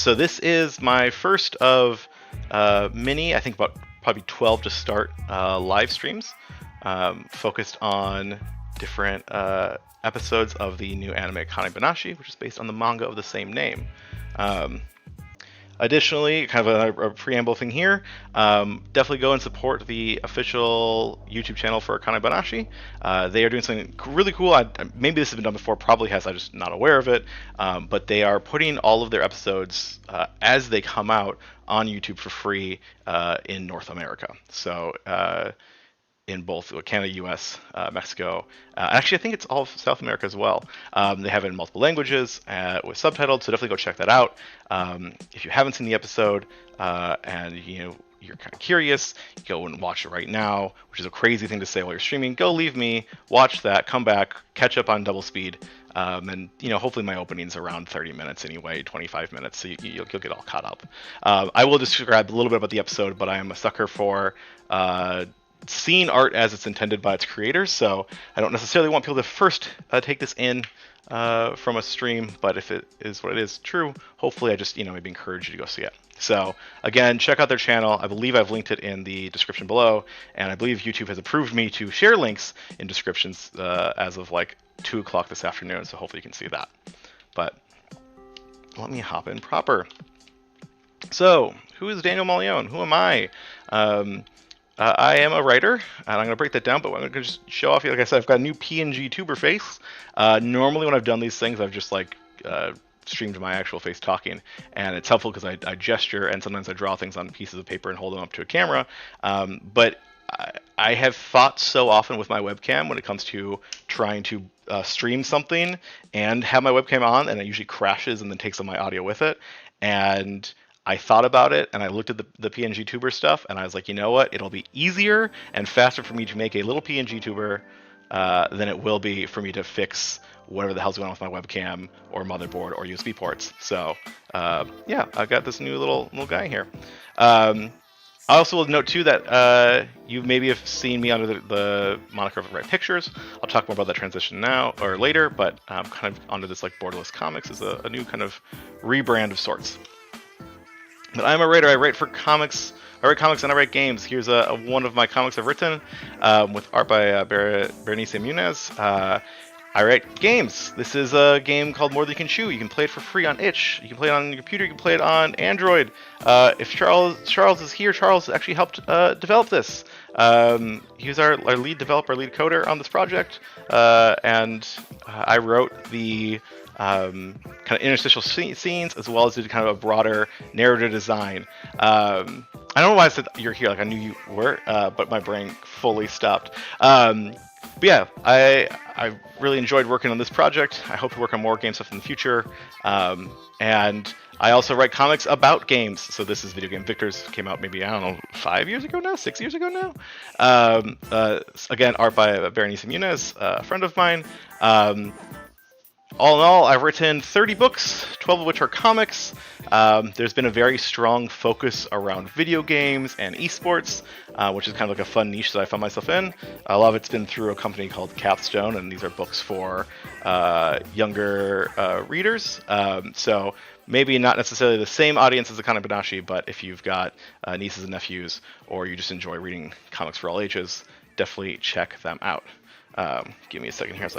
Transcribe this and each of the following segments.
So this is my first of many, I think about probably 12 to start live streams focused on different episodes of the new anime Akane-banashi, which is based on the manga of the same name. Um, Additionally, kind of a preamble thing here, definitely go and support the official YouTube channel for Akane-banashi. They are doing something really cool. Maybe this has been done before, probably has, I'm just not aware of it. But they are putting all of their episodes as they come out on YouTube for free in North America. So in both Canada, U.S., Mexico. Actually, I think it's all of South America as well. They have it in multiple languages with subtitled, so definitely go check that out. If you haven't seen the episode and you're kind of curious, go and watch it right now, which is a crazy thing to say while you're streaming. Go leave me, watch that, come back, catch up on double speed. And hopefully my opening's around 30 minutes anyway, 25 minutes, so you'll get all caught up. I will describe a little bit about the episode, but I am a sucker for seeing art as it's intended by its creators, so I don't necessarily want people to first take this in from a stream, but if it is what it is true, hopefully I just maybe encourage you to go see it. So again, check out their channel. I believe I've linked it in the description below, and I believe YouTube has approved me to share links in descriptions as of like 2 o'clock this afternoon, so hopefully you can see that. But let me hop in proper. So who is Daniel Malione? Who am I? I am a writer, and I'm going to break that down, but I'm going to just show off, like I said, I've got a new PNG tuber face. Normally when I've done these things, I've just streamed my actual face talking, and it's helpful because I gesture, and sometimes I draw things on pieces of paper and hold them up to a camera. But I have fought so often with my webcam when it comes to trying to stream something and have my webcam on, and it usually crashes and then takes all my audio with it. And I thought about it, and I looked at the PNG tuber stuff, and I was like, you know what? It'll be easier and faster for me to make a little PNG tuber than it will be for me to fix whatever the hell's going on with my webcam or motherboard or USB ports. So yeah, I got this new little guy here. I also will note too that you maybe have seen me under the moniker of Write Pictures. I'll talk more about that transition now or later, but kind of under this like Borderless Comics is a new kind of rebrand of sorts. But I'm a writer. I write for comics. I write comics and I write games. Here's one of my comics I've written with art by Berenice Munez. I write games. This is a game called More Than You Can Chew. You can play it for free on itch. You can play it on your computer. You can play it on Android. If Charles is here, Charles actually helped develop this. He was our lead developer, lead coder on this project, and I wrote the kind of interstitial scenes, as well as did kind of a broader narrative design. I don't know why I said you're here, like I knew you were, but my brain fully stopped. But yeah, I really enjoyed working on this project. I hope to work on more game stuff in the future. And I also write comics about games. So this is Video Game Victors. Came out maybe, I don't know, 5 years ago now? 6 years ago now? Again, art by Berenice Munez, a friend of mine. All in all, I've written 30 books, 12 of which are comics. There's been a very strong focus around video games and esports, which is kind of like a fun niche that I found myself in. A lot of it's been through a company called Capstone, and these are books for younger readers. So maybe not necessarily the same audience as Akane-banashi, but if you've got nieces and nephews, or you just enjoy reading comics for all ages, definitely check them out. Give me a second here as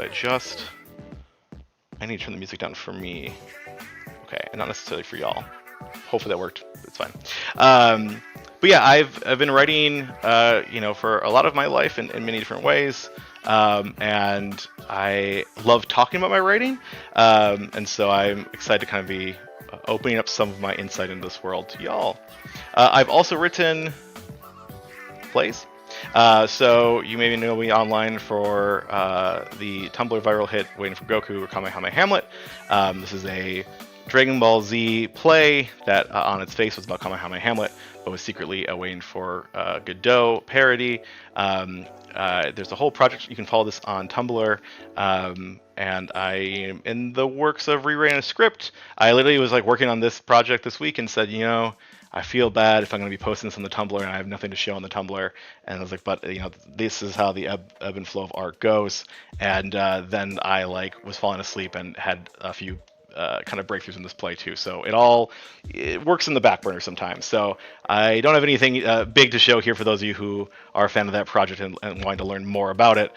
I need to turn the music down for me. Okay, and not necessarily for y'all. Hopefully that worked. It's fine. But yeah, I've been writing, for a lot of my life in many different ways, and I love talking about my writing, and so I'm excited to kind of be opening up some of my insight into this world to y'all. I've also written plays. So you maybe know me online for the Tumblr viral hit Waiting for Goku or Kamehameha Hamlet. This is a Dragon Ball Z play that on its face was about Kamehameha Hamlet, but was secretly a Waiting for Godot parody. There's a whole project. You can follow this on Tumblr. And I am in the works of rewriting a script. I literally was like working on this project this week and said, I feel bad if I'm going to be posting this on the Tumblr and I have nothing to show on the Tumblr. And I was like, but this is how the ebb and flow of art goes. And then I was falling asleep and had a few kind of breakthroughs in this play too. So it works in the back burner sometimes. So I don't have anything big to show here for those of you who are a fan of that project and wanting to learn more about it.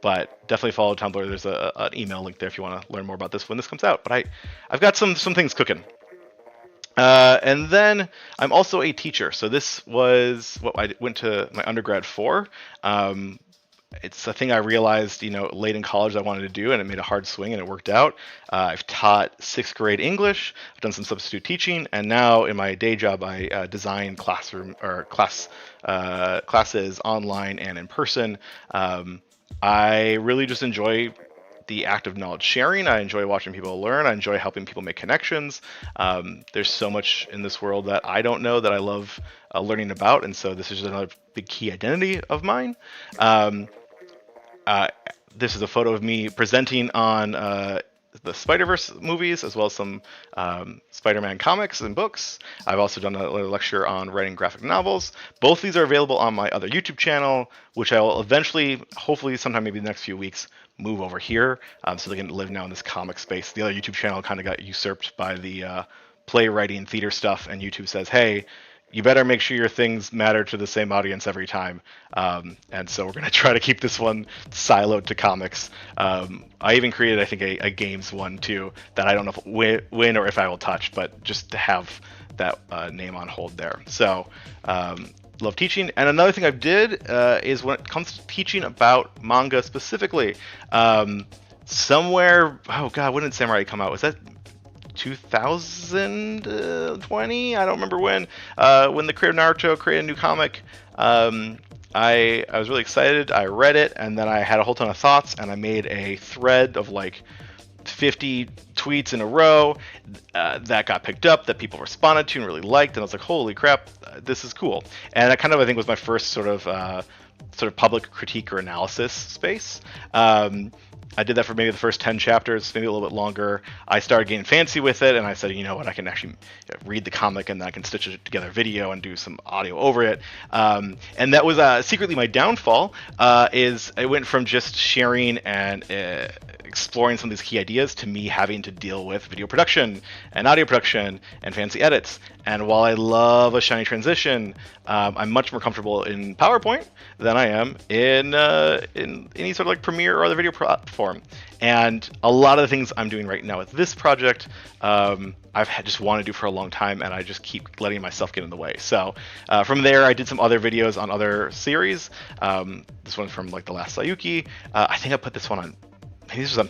But definitely follow Tumblr. There's an email link there if you want to learn more about this when this comes out. But I've got some things cooking. And then I'm also a teacher. So this was what I went to my undergrad for. It's a thing I realized, late in college I wanted to do, and it made a hard swing, and it worked out. I've taught sixth grade English. I've done some substitute teaching, and now in my day job, I design classes online and in person. I really just enjoy the act of knowledge sharing. I enjoy watching people learn. I enjoy helping people make connections. There's so much in this world that I don't know that I love learning about, and so this is another big key identity of mine. This is a photo of me presenting on the Spider-Verse movies, as well as some Spider-Man comics and books. I've also done a lecture on writing graphic novels. Both these are available on my other YouTube channel, which I will eventually, hopefully sometime maybe the next few weeks, move over here, so they can live now in this comic space. The other YouTube channel kind of got usurped by the playwriting theater stuff, and YouTube says, hey, you better make sure your things matter to the same audience every time. And so we're going to try to keep this one siloed to comics. I even created, I think, a games one too that I don't know if win or if I will touch, but just to have that name on hold there. So love teaching. And another thing I did is when it comes to teaching about manga specifically, somewhere, oh God, when did Samurai come out? Was that 2020? I don't remember when the creator of Naruto created a new comic. I was really excited. I read it, and then I had a whole ton of thoughts, and I made a thread of like 50 tweets in a row that got picked up, that people responded to and really liked, and I was like, holy crap, this is cool. And that kind of, I think, was my first sort of public critique or analysis space. I did that for maybe the first 10 chapters, maybe a little bit longer. I started getting fancy with it, and I said, you know what, I can actually read the comic, and then I can stitch it together video and do some audio over it. And that was secretly my downfall, is I went from just sharing and exploring some of these key ideas to me having to deal with video production and audio production and fancy edits. And while I love a shiny transition, I'm much more comfortable in PowerPoint than I am in any sort of like Premiere or other video platform. And a lot of the things I'm doing right now with this project, I've just wanted to do for a long time, and I just keep letting myself get in the way. So from there, I did some other videos on other series. This one's from like The Last Sayuki. I think I put this one on, maybe this was on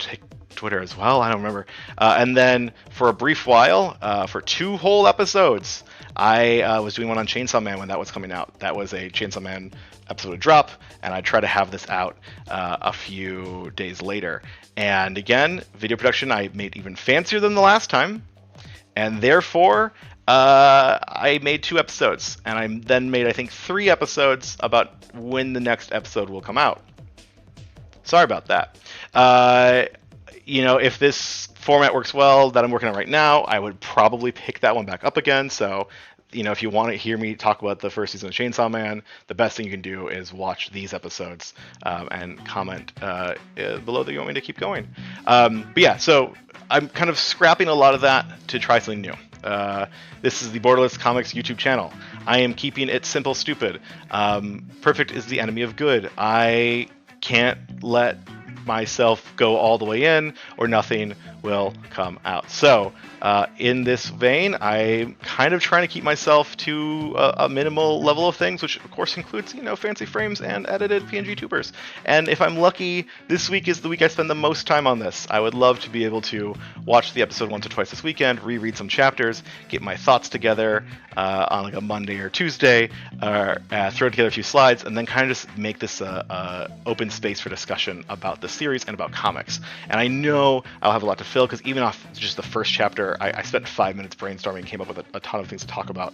Twitter as well. I don't remember. And then for a brief while, for 2 whole episodes, I was doing one on Chainsaw Man when that was coming out. That was a Chainsaw Man episode would drop, and I try to have this out a few days later. And again, video production I made even fancier than the last time, and therefore I made 2 episodes, and I then made, I think, 3 episodes about when the next episode will come out. Sorry about that. If this format works well that I'm working on right now, I would probably pick that one back up again. So, if you want to hear me talk about the first season of Chainsaw Man, the best thing you can do is watch these episodes and comment below that you want me to keep going. But yeah, so I'm kind of scrapping a lot of that to try something new. This is the Borderless Comics YouTube channel. I am keeping it simple, stupid. Perfect is the enemy of good. I can't let myself go all the way in, or nothing will come out. So in this vein, I'm kind of trying to keep myself to a minimal level of things, which of course includes, fancy frames and edited PNG tubers. And if I'm lucky, this week is the week I spend the most time on this. I would love to be able to watch the episode once or twice this weekend, reread some chapters, get my thoughts together on like a Monday or Tuesday, throw together a few slides, and then kind of just make this open space for discussion about the series and about comics. And I know I'll have a lot to fill, because even off just the first chapter, I spent 5 minutes brainstorming and came up with a ton of things to talk about.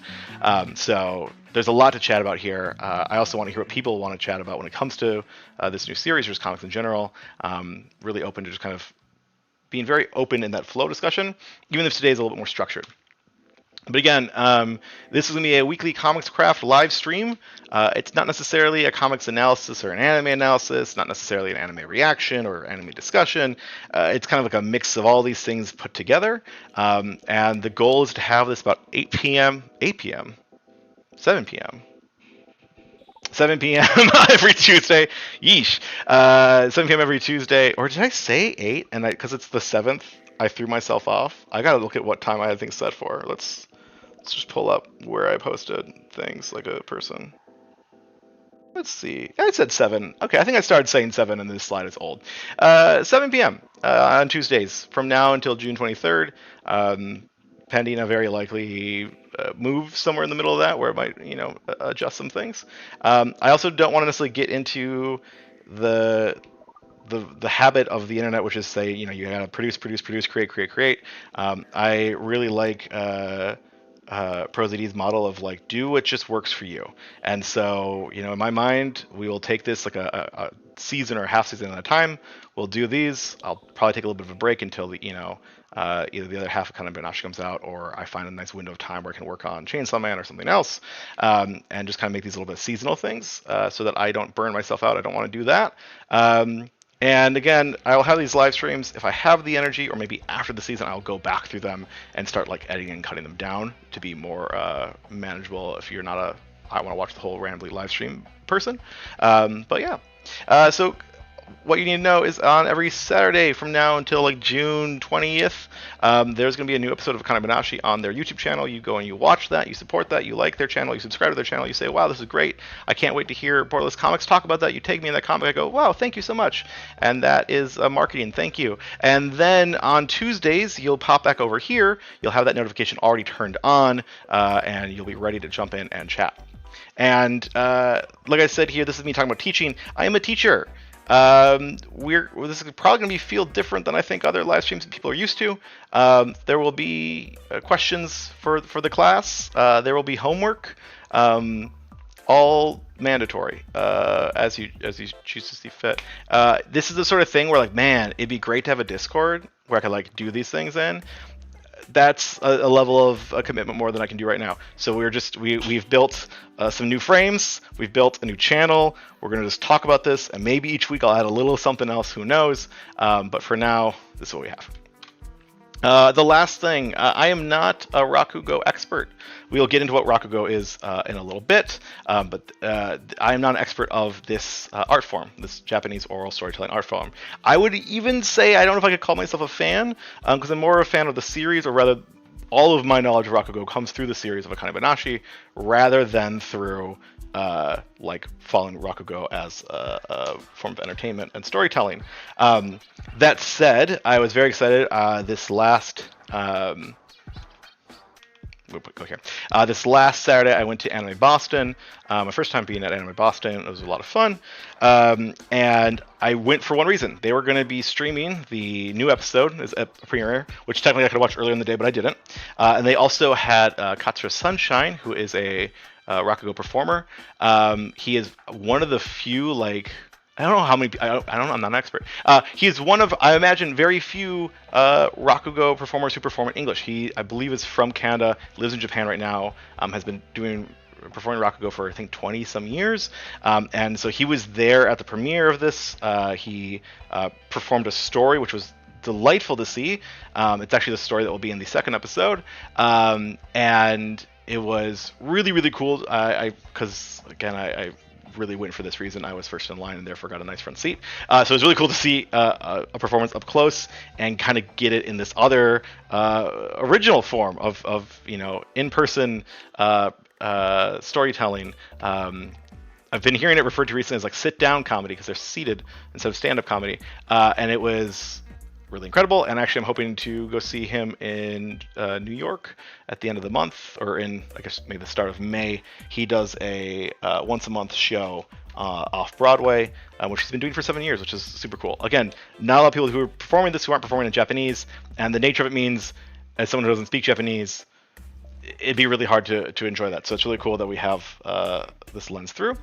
So there's a lot to chat about here. I also want to hear what people want to chat about when it comes to this new series or just comics in general. Really open to just kind of being very open in that flow discussion, even if today is a little bit more structured. But again, this is going to be a weekly Comics Craft live stream. It's not necessarily a comics analysis or an anime analysis, not necessarily an anime reaction or anime discussion. It's kind of like a mix of all these things put together. And the goal is to have this about 8 p.m., 8 p.m., 7 p.m. 7 p.m. every Tuesday. Yeesh. 7 p.m. every Tuesday. Or did I say 8? And because it's the 7th, I threw myself off. I gotta look at what time I had things set for. Let's just pull up where I posted things like a person. Let's see. I said 7. Okay, I think I started saying 7 and this slide is old. 7 p.m. On Tuesdays from now until June 23rd. Pending a very likely move somewhere in the middle of that where it might, adjust some things. I also don't want to necessarily get into the habit of the internet, which is say, you gotta produce, create. I really like ProZD's model of like do what just works for you. And so, in my mind, we will take this like a season or half season at a time. We'll do these. I'll probably take a little bit of a break until the either the other half of Akane-banashi comes out, or I find a nice window of time where I can work on Chainsaw Man or something else, and just kind of make these a little bit seasonal things so that I don't burn myself out. I don't want to do that. And again, I'll have these live streams. If I have the energy, or maybe after the season, I'll go back through them and start like editing and cutting them down to be more manageable if you're not I want to watch the whole randomly live stream person. But yeah. So what you need to know is on every Saturday from now until like June 20th, there's going to be a new episode of Akane-banashi on their YouTube channel. You go and you watch that, you support that, you like their channel, you subscribe to their channel, you say, wow, this is great. I can't wait to hear Borderless Comics talk about that. You tag me in that comic, I go, wow, thank you so much. And that is marketing, thank you. And then on Tuesdays, you'll pop back over here, you'll have that notification already turned on, and you'll be ready to jump in and chat. And like I said here, this is me talking about teaching. I am a teacher. This is probably going to feel different than I think other live streams that people are used to. There will be questions for the class. There will be homework, all mandatory, as you choose to see fit. This is the sort of thing where like, man, it'd be great to have a Discord where I could like do these things in. That's a level of a commitment more than I can do right now. So we've built some new frames. We've built a new channel. We're going to just talk about this, and maybe each week I'll add a little something else. Who knows? But for now, this is what we have. The last thing, I am not a Rakugo expert. We'll get into what Rakugo is in a little bit, but I am not an expert of this art form, this Japanese oral storytelling art form. I would even say, I don't know if I could call myself a fan, because I'm more of a fan of the series, or rather, all of my knowledge of Rakugo comes through the series of Akane-banashi, rather than through like following Rakugo as a form of entertainment and storytelling. That said, I was very excited this last this last Saturday. I went to Anime Boston. My first time being at Anime Boston. It was a lot of fun. And I went for one reason. They were going to be streaming the new episode as a premiere, which technically I could have watched earlier in the day, but I didn't. And they also had Katsura Sunshine, who is a Rakugo performer. He is one of the few, like, I don't know how many, I don't know, I'm not an expert. He is one of, I imagine, very few Rakugo performers who perform in English. He, I believe, is from Canada, lives in Japan right now, has been performing Rakugo for, I think, 20 some years. And so he was there at the premiere of this. He performed a story, which was delightful to see. It's actually the story that will be in the second episode. And it was really, really cool. Because, again, I really went for this reason. I was first in line and therefore got a nice front seat. So it was really cool to see a performance up close and kind of get it in this other original form of in-person storytelling. I've been hearing it referred to recently as like sit-down comedy because they're seated instead of stand-up comedy. And it was really incredible, and actually I'm hoping to go see him in New York at the end of the month, or in, I guess, maybe the start of May. He does a once a month show off Broadway, which he's been doing for 7 years, which is super cool. Again, not a lot of people who are performing this who aren't performing in Japanese, and the nature of it means, as someone who doesn't speak Japanese, it'd be really hard to enjoy that. So it's really cool that we have this lens through.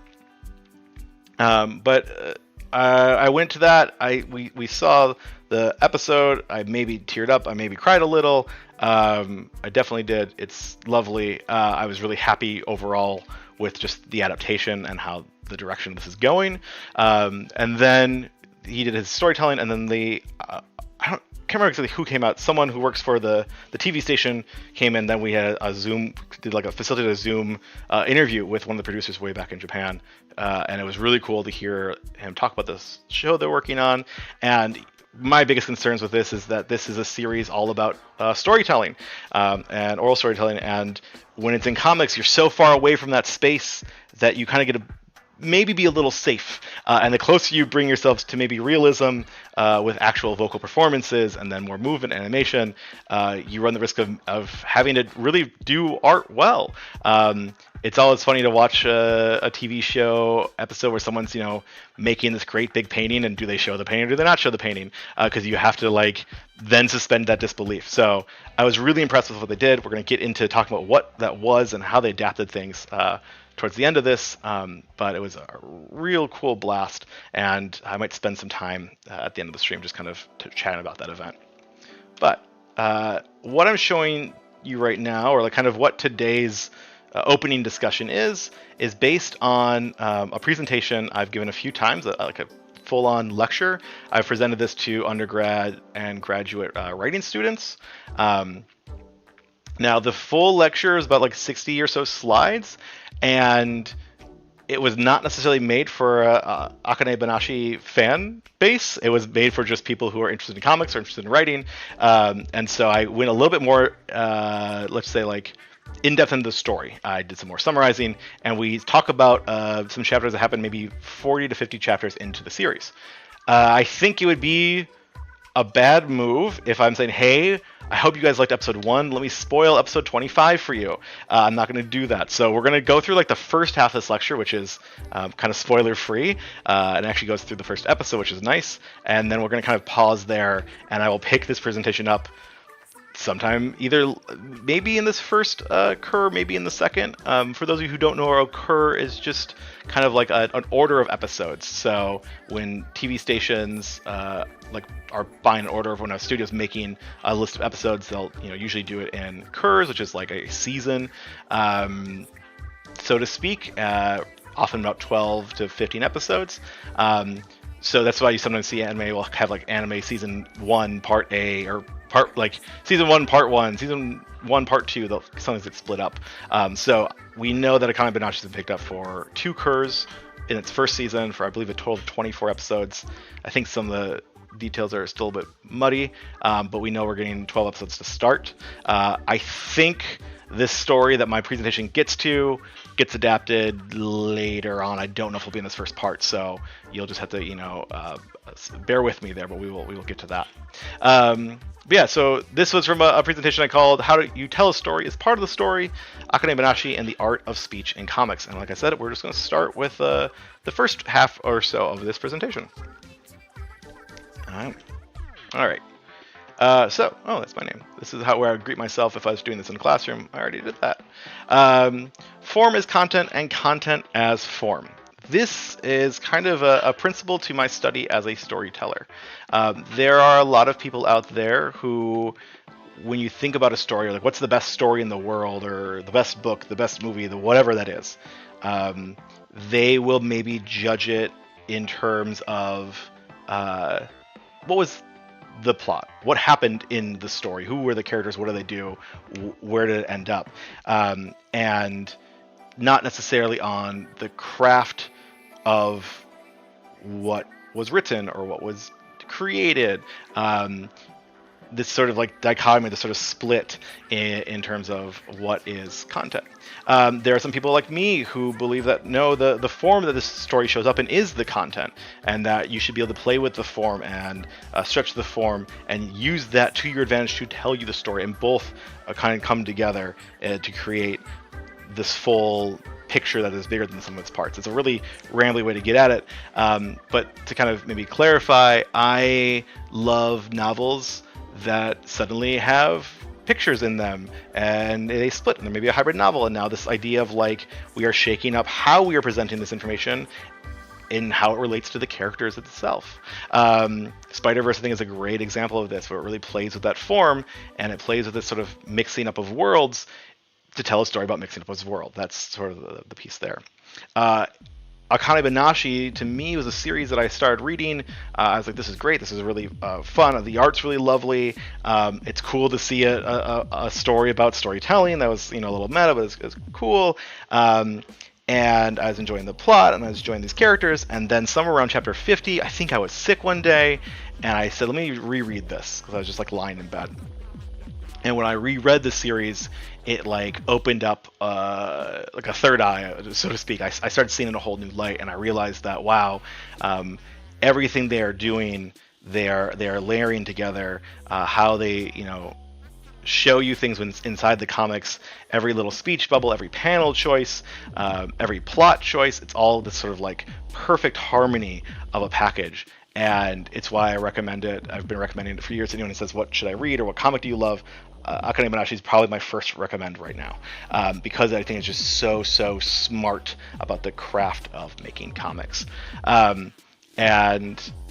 But I went to that. We saw the episode. I maybe teared up. I maybe cried a little. I definitely did. It's lovely. I was really happy overall with just the adaptation and how the direction this is going. And then he did his storytelling, and then I can't remember exactly who came out. Someone who works for the TV station came in. Then we had a Zoom, facilitated a Zoom interview with one of the producers way back in Japan, and it was really cool to hear him talk about this show they're working on. And my biggest concerns with this is that this is a series all about storytelling and oral storytelling, and when it's in comics, you're so far away from that space that you kind of get to maybe be a little safe. And the closer you bring yourselves to maybe realism with actual vocal performances and then more movement and animation, you run the risk of having to really do art well. It's always funny to watch a TV show episode where someone's, making this great big painting, and do they show the painting or do they not show the painting? Because you have to then suspend that disbelief. So I was really impressed with what they did. We're going to get into talking about what that was and how they adapted things towards the end of this, but it was a real cool blast, and I might spend some time at the end of the stream just kind of chatting about that event. But what I'm showing you right now, or kind of what today's opening discussion is based on a presentation I've given a few times, like a full-on lecture. I've presented this to undergrad and graduate writing students. Now, the full lecture is about 60 or so slides, and it was not necessarily made for a Akane-banashi fan base. It was made for just people who are interested in comics or interested in writing. And so I went a little bit more, let's say, in-depth into the story. I did some more summarizing, and we talk about some chapters that happen maybe 40 to 50 chapters into the series. I think it would be a bad move if I'm saying, hey, I hope you guys liked episode 1. Let me spoil episode 25 for you. I'm not going to do that. So we're going to go through the first half of this lecture, which is kind of spoiler free, and actually goes through the first episode, which is nice. And then we're going to kind of pause there, and I will pick this presentation up sometime either maybe in this first cur, maybe in the second. For those of you who don't know, a cur is just kind of an order of episodes. So when TV stations are buying an order of, when a studio's making a list of episodes, they'll usually do it in curs, which is like a season, so to speak. Often about 12 to 15 episodes. So that's why you sometimes see anime will have anime season 1 part A, or season 1 part 1, season 1 part 2. They'll sometimes get split up. So we know that Akane-banashi has been picked up for 2 curs in its first season, for I believe a total of 24 episodes. I think some of the details are still a bit muddy, but we know we're getting 12 episodes to start. I think this story that my presentation gets adapted later on. I don't know if it'll be in this first part, so you'll just have to bear with me there, but we will get to that. But yeah, so this was from a presentation I called "How Do You Tell a Story is Part of the Story: Akane-banashi and the Art of Speech in Comics." And like I said, we're just going to start with the first half or so of this presentation. All right. So, that's my name. This is where I would greet myself if I was doing this in a classroom. I already did that. Form as content and content as form. This is kind of a principle to my study as a storyteller. There are a lot of people out there who, when you think about a story, what's the best story in the world, or the best book, the best movie, whatever that is, they will maybe judge it in terms of what was the plot, what happened in the story, who were the characters, what do they do, where did it end up, and not necessarily on the craft of what was written or what was created. This sort of dichotomy, this sort of split in terms of what is content. There are some people like me who believe that no, the form that this story shows up in is the content, and that you should be able to play with the form and stretch the form and use that to your advantage to tell you the story, and both kind of come together to create this full picture that is bigger than the sum of its parts. It's a really rambly way to get at it, but to kind of maybe clarify, I love novels that suddenly have pictures in them and they split, and there may be a hybrid novel, and now this idea of we are shaking up how we are presenting this information in how it relates to the characters itself. Spider-Verse, I think, is a great example of this, where it really plays with that form, and it plays with this sort of mixing up of worlds to tell a story about mixing up his world. That's sort of the piece there. Akane-banashi, to me, was a series that I started reading. I was like, this is great. This is really fun. The art's really lovely. It's cool to see a story about storytelling. That was, a little meta, but it's cool. And I was enjoying the plot, and I was enjoying these characters. And then somewhere around chapter 50, I think I was sick one day, and I said, let me reread this, because I was just like lying in bed. And when I reread the series, it like opened up like a third eye, so to speak. I started seeing it in a whole new light, and I realized that, wow, everything they are doing, they are layering together, how they, show you things inside the comics, every little speech bubble, every panel choice, every plot choice. It's all this sort of like perfect harmony of a package. And it's why I recommend it. I've been recommending it for years. Anyone who says, what should I read, or what comic do you love? Akane-banashi is probably my first recommend right now, because I think it's just so smart about the craft of making comics. And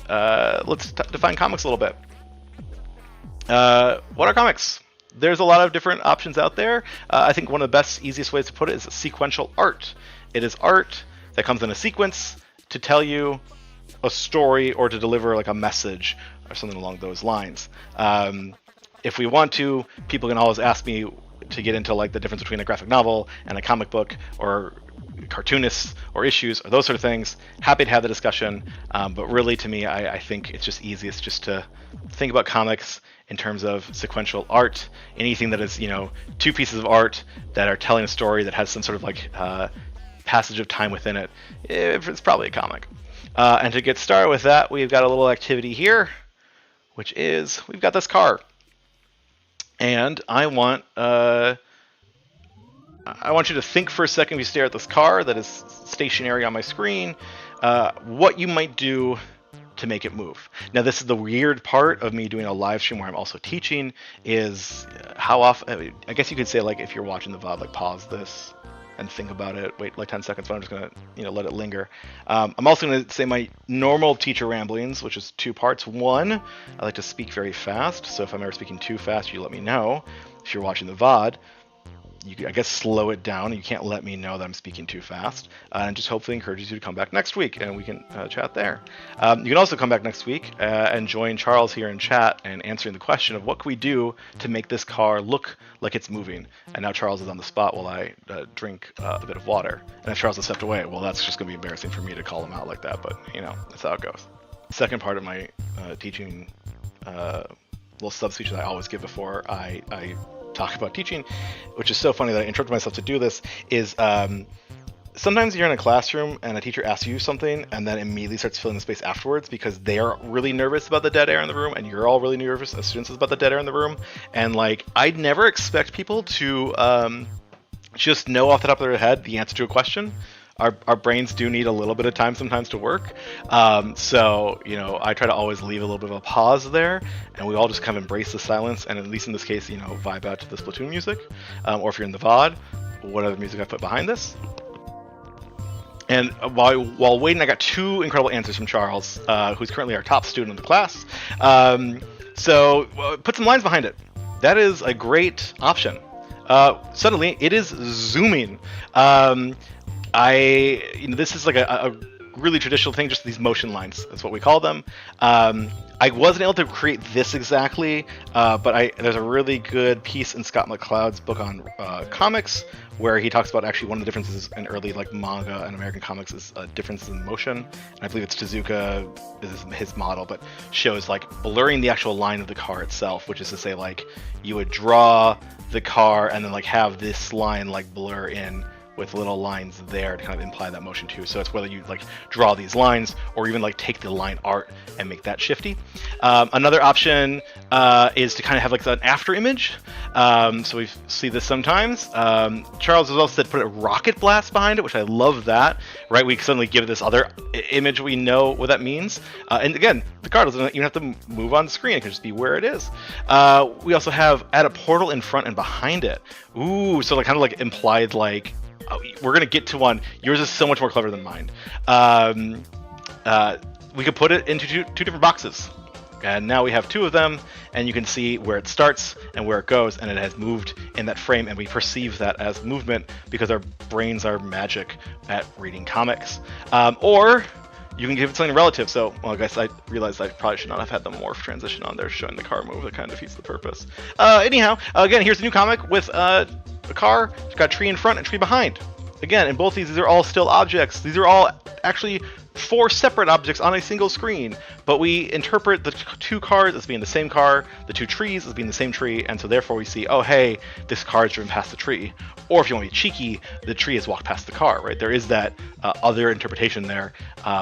let's define comics a little bit. What are comics? There's a lot of different options out there. I think one of the best, easiest ways to put it is sequential art. It is art that comes in a sequence to tell you a story or to deliver like a message or something along those lines. If we want to, people can always ask me to get into like the difference between a graphic novel and a comic book, or cartoonists or issues or those sort of things. Happy to have the discussion, but really to me, I think it's just easiest just to think about comics in terms of sequential art. Anything that is, two pieces of art that are telling a story that has some sort of like passage of time within it, it's probably a comic. And to get started with that, we've got a little activity here, which is we've got this car. And I want you to think for a second, if you stare at this car that is stationary on my screen, what you might do to make it move. Now, this is the weird part of me doing a live stream where I'm also teaching, is how often, I guess you could say, like, if you're watching the VOD, like, pause this and think about it, wait like 10 seconds, but I'm just going to, let it linger. I'm also going to say my normal teacher ramblings, which is 2 parts. One, I like to speak very fast, so if I'm ever speaking too fast, you let me know. If you're watching the VOD, you, I guess, slow it down. You can't let me know that I'm speaking too fast, and just hopefully encourages you to come back next week, and we can chat there. You can also come back next week and join Charles here in chat and answering the question of what can we do to make this car look like it's moving. And now Charles is on the spot while I drink a bit of water. And if Charles has stepped away, well, that's just going to be embarrassing for me to call him out like that, but that's how it goes. Second part of my teaching little sub speech that I always give before I talk about teaching, which is so funny that I interrupted myself to do this, is sometimes you're in a classroom and a teacher asks you something and then immediately starts filling the space afterwards because they're really nervous about the dead air in the room, and you're all really nervous as students about the dead air in the room. And like, I'd never expect people to just know off the top of their head the answer to a question. Our brains do need a little bit of time sometimes to work. So, I try to always leave a little bit of a pause there, and we all just kind of embrace the silence, and at least in this case, vibe out to the Splatoon music. Or if you're in the VOD, what other music I put behind this. And while waiting, I got 2 incredible answers from Charles, who's currently our top student in the class. So put some lines behind it. That is a great option. Suddenly, it is zooming. This is like a really traditional thing, just these motion lines. That's what we call them. I wasn't able to create this exactly, but there's a really good piece in Scott McCloud's book on comics where he talks about actually one of the differences in early like manga and American comics is differences in motion. And I believe it's Tezuka is his model, but shows like blurring the actual line of the car itself, which is to say like you would draw the car and then like have this line like blur in with little lines there to kind of imply that motion too. So it's whether you like draw these lines or even like take the line art and make that shifty. Another option is to kind of have like an after image. So we see this sometimes. Charles has also said put a rocket blast behind it, which I love that, right? We suddenly give this other image we know what that means. And again, the car doesn't even have to move on the screen. It can just be where it is. We also have add a portal in front and behind it. Ooh, so like kind of like implied like, we're going to get to one. Yours is so much more clever than mine. we could put it into two different boxes. And now we have two of them, and you can see where it starts and where it goes, and it has moved in that frame, and we perceive that as movement because our brains are magic at reading comics. Or you can give it something relative. So, well, I guess I realized I probably should not have had the morph transition on there showing the car move. That kind of defeats the purpose. Anyhow, again, here's a new comic with a car. It's got a tree in front and a tree behind. Again, in both these are all still objects. These are all actually 4 separate objects on a single screen, but we interpret the 2 cars as being the same car, the 2 trees as being the same tree, and so therefore we see, oh hey, this car is driven past the tree. Or if you want to be cheeky, the tree has walked past the car, right? There is that other interpretation there,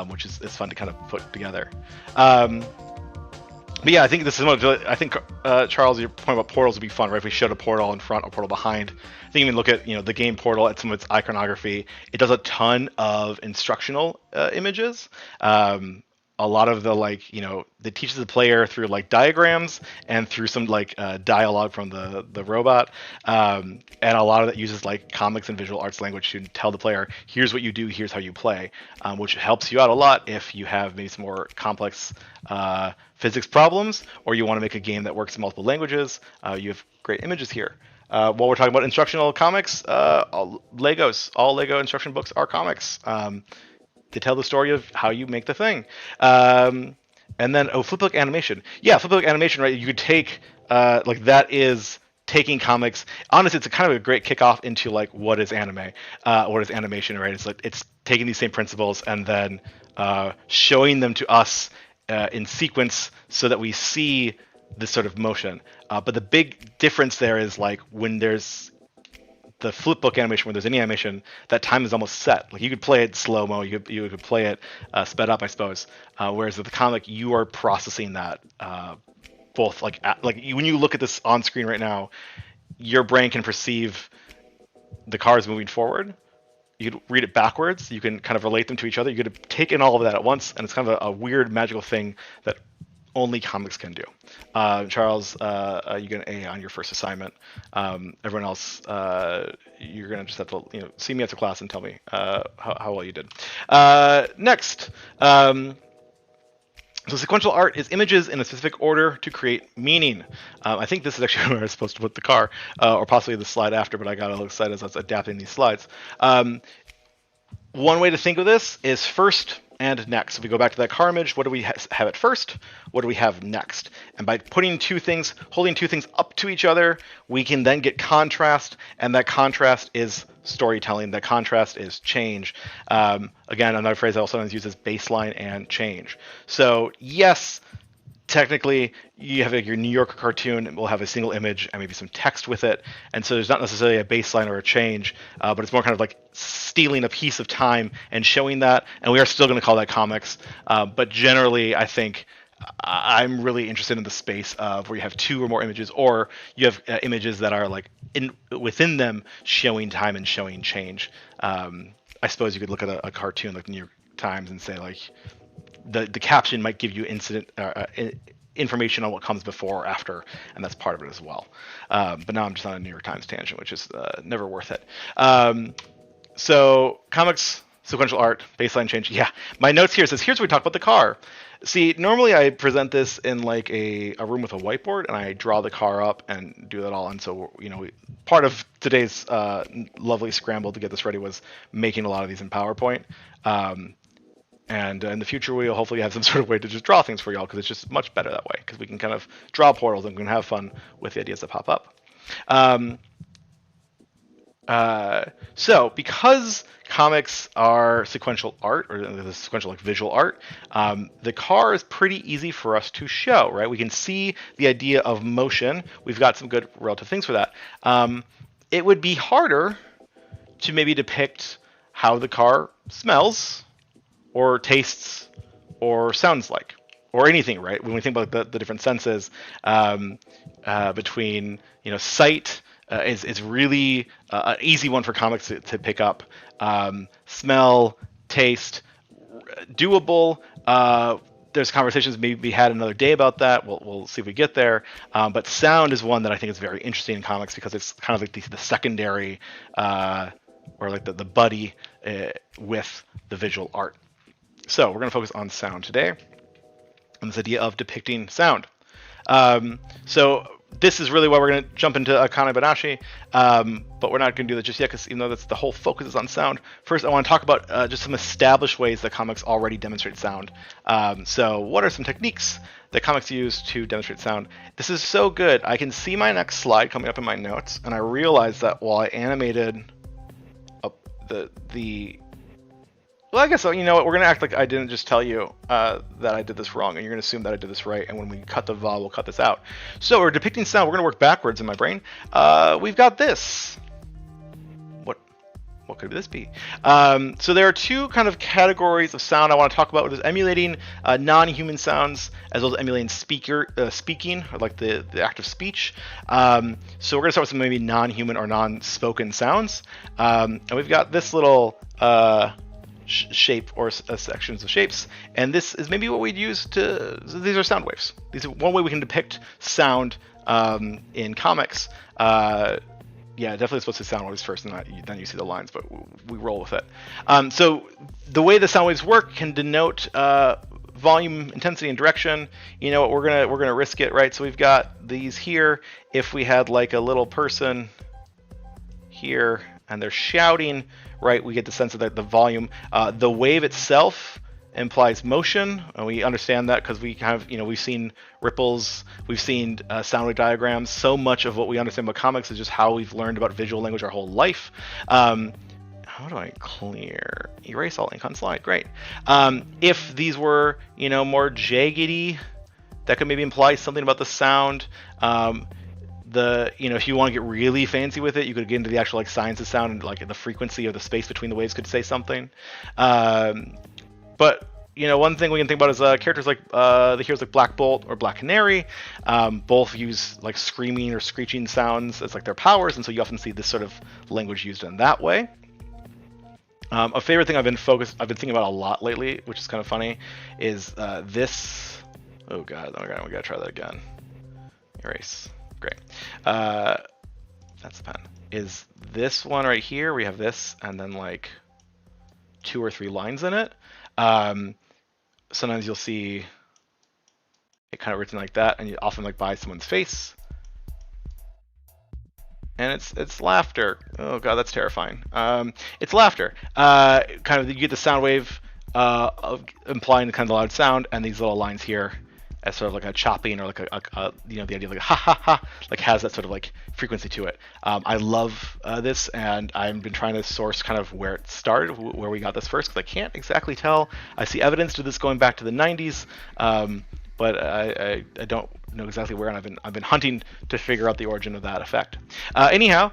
which is fun to kind of put together. But yeah, I think this is one of, I think Charles, your point about portals would be fun, right? If we showed a portal in front or portal behind. I think even look at the game Portal at some of its iconography. It does a ton of instructional images. A lot of the that teaches the player through like diagrams and through some like dialogue from the robot, and a lot of that uses like comics and visual arts language to tell the player, here's what you do, here's how you play, which helps you out a lot if you have maybe some more complex physics problems, or you want to make a game that works in multiple languages. You have great images here. While we're talking about instructional comics, all Lego instruction books are comics. They tell the story of how you make the thing. And then, flipbook animation. Yeah, flipbook animation, right? You could take, that is taking comics. Honestly, it's a kind of a great kickoff into, like, what is anime? What is animation, right? It's like, it's taking these same principles and then showing them to us in sequence so that we see this sort of motion. But the big difference there is, like, when there's the flipbook animation, where there's any animation, that time is almost set. Like you could play it slow mo, you could play it sped up, I suppose. Whereas with the comic, you are processing that both when you look at this on screen right now, your brain can perceive the cars moving forward. You could read it backwards. You can kind of relate them to each other. You could take in all of that at once, and it's kind of a weird magical thing that only comics can do. Charles, you get an A on your first assignment. Everyone else, you're gonna just have to see me after class and tell me how well you did. Next, so sequential art is images in a specific order to create meaning. I think this is actually where I was supposed to put the car, or possibly the slide after, but I got a little excited as I was adapting these slides. One way to think of this is first and next. If we go back to that car image, what do we have at first? What do we have next? And by putting holding two things up to each other, we can then get contrast, and that contrast is storytelling. That contrast is change. Again, another phrase I will sometimes use is baseline and change. So yes, technically, you have your New Yorker cartoon, and we'll have a single image and maybe some text with it. And so there's not necessarily a baseline or a change, but it's more kind of like stealing a piece of time and showing that. And we are still going to call that comics. But generally, I think I'm really interested in the space of where you have 2 or more images, or you have images that are like within them showing time and showing change. I suppose you could look at a cartoon like New York Times and say like, the caption might give you information on what comes before or after, and that's part of it as well. But now I'm just on a New York Times tangent, which is never worth it. So comics, sequential art, baseline change. Yeah, my notes here says, here's where we talk about the car. See, normally I present this in like a room with a whiteboard, and I draw the car up and do that all. And so, part of today's lovely scramble to get this ready was making a lot of these in PowerPoint. And in the future, we'll hopefully have some sort of way to just draw things for y'all, because it's just much better that way, because we can kind of draw portals and we can have fun with the ideas that pop up. So because comics are sequential art, or the sequential like visual art, the car is pretty easy for us to show, right? We can see the idea of motion. We've got some good relative things for that. It would be harder to maybe depict how the car smells, or tastes, or sounds like, or anything, right? When we think about the different senses, between sight is really an easy one for comics to pick up. Smell, taste, doable. There's conversations maybe be had another day about that. We'll see if we get there. But sound is one that I think is very interesting in comics, because it's kind of like the secondary, or like the buddy with the visual art. So we're going to focus on sound today, and this idea of depicting sound. So this is really why we're going to jump into Akane-banashi, but we're not going to do that just yet, because even though that's the whole focus is on sound. First, I want to talk about just some established ways that comics already demonstrate sound. So what are some techniques that comics use to demonstrate sound? This is so good. I can see my next slide coming up in my notes, and I realized that while I animated well, I guess, you know what, we're going to act like I didn't just tell you that I did this wrong, and you're going to assume that I did this right, and when we cut the VOD, we'll cut this out. So we're depicting sound. We're going to work backwards in my brain. We've got this. What could this be? So there are two kind of categories of sound I want to talk about. There's emulating non-human sounds, as well as emulating speaking, or like the act of speech. So we're going to start with some maybe non-human or non-spoken sounds. And we've got this little shape or sections of shapes, and this is maybe what we'd use to. These are sound waves. These are one way we can depict sound in comics. Yeah, definitely supposed to sound waves first, and then you see the lines, but we roll with it. So the way the sound waves work can denote volume, intensity, and direction. You know what? We're gonna risk it, right? So we've got these here. If we had like a little person here and they're shouting, right, we get the sense of the volume. The wave itself implies motion, and we understand that because we kind of, we've seen ripples, we've seen sound wave diagrams. So much of what we understand about comics is just how we've learned about visual language our whole life. How do I clear? Erase all ink on slide. Great. If these were, more jaggedy, that could maybe imply something about the sound. If you want to get really fancy with it, you could get into the actual science of sound, and the frequency of the space between the waves could say something. But one thing we can think about is characters like the heroes like Black Bolt or Black Canary. Both use screaming or screeching sounds as their powers, and so you often see this sort of language used in that way. A favorite thing I've been thinking about a lot lately, which is kind of funny, is this. Oh god, we gotta try that again. Erase. Great. That's the pen. Is this one right here? We have this, and then 2 or 3 lines in it. Sometimes you'll see it kind of written like that, and you often by someone's face. And it's laughter. Oh god, that's terrifying. It's laughter. Kind of you get the sound wave of implying the kind of the loud sound, and these little lines here as sort of a chopping, or the idea of ha ha ha, has that sort of frequency to it. I love this, and I've been trying to source kind of where it started, where we got this first, because I can't exactly tell. I see evidence to this going back to the 90s, but I don't know exactly where, and I've been hunting to figure out the origin of that effect. Anyhow,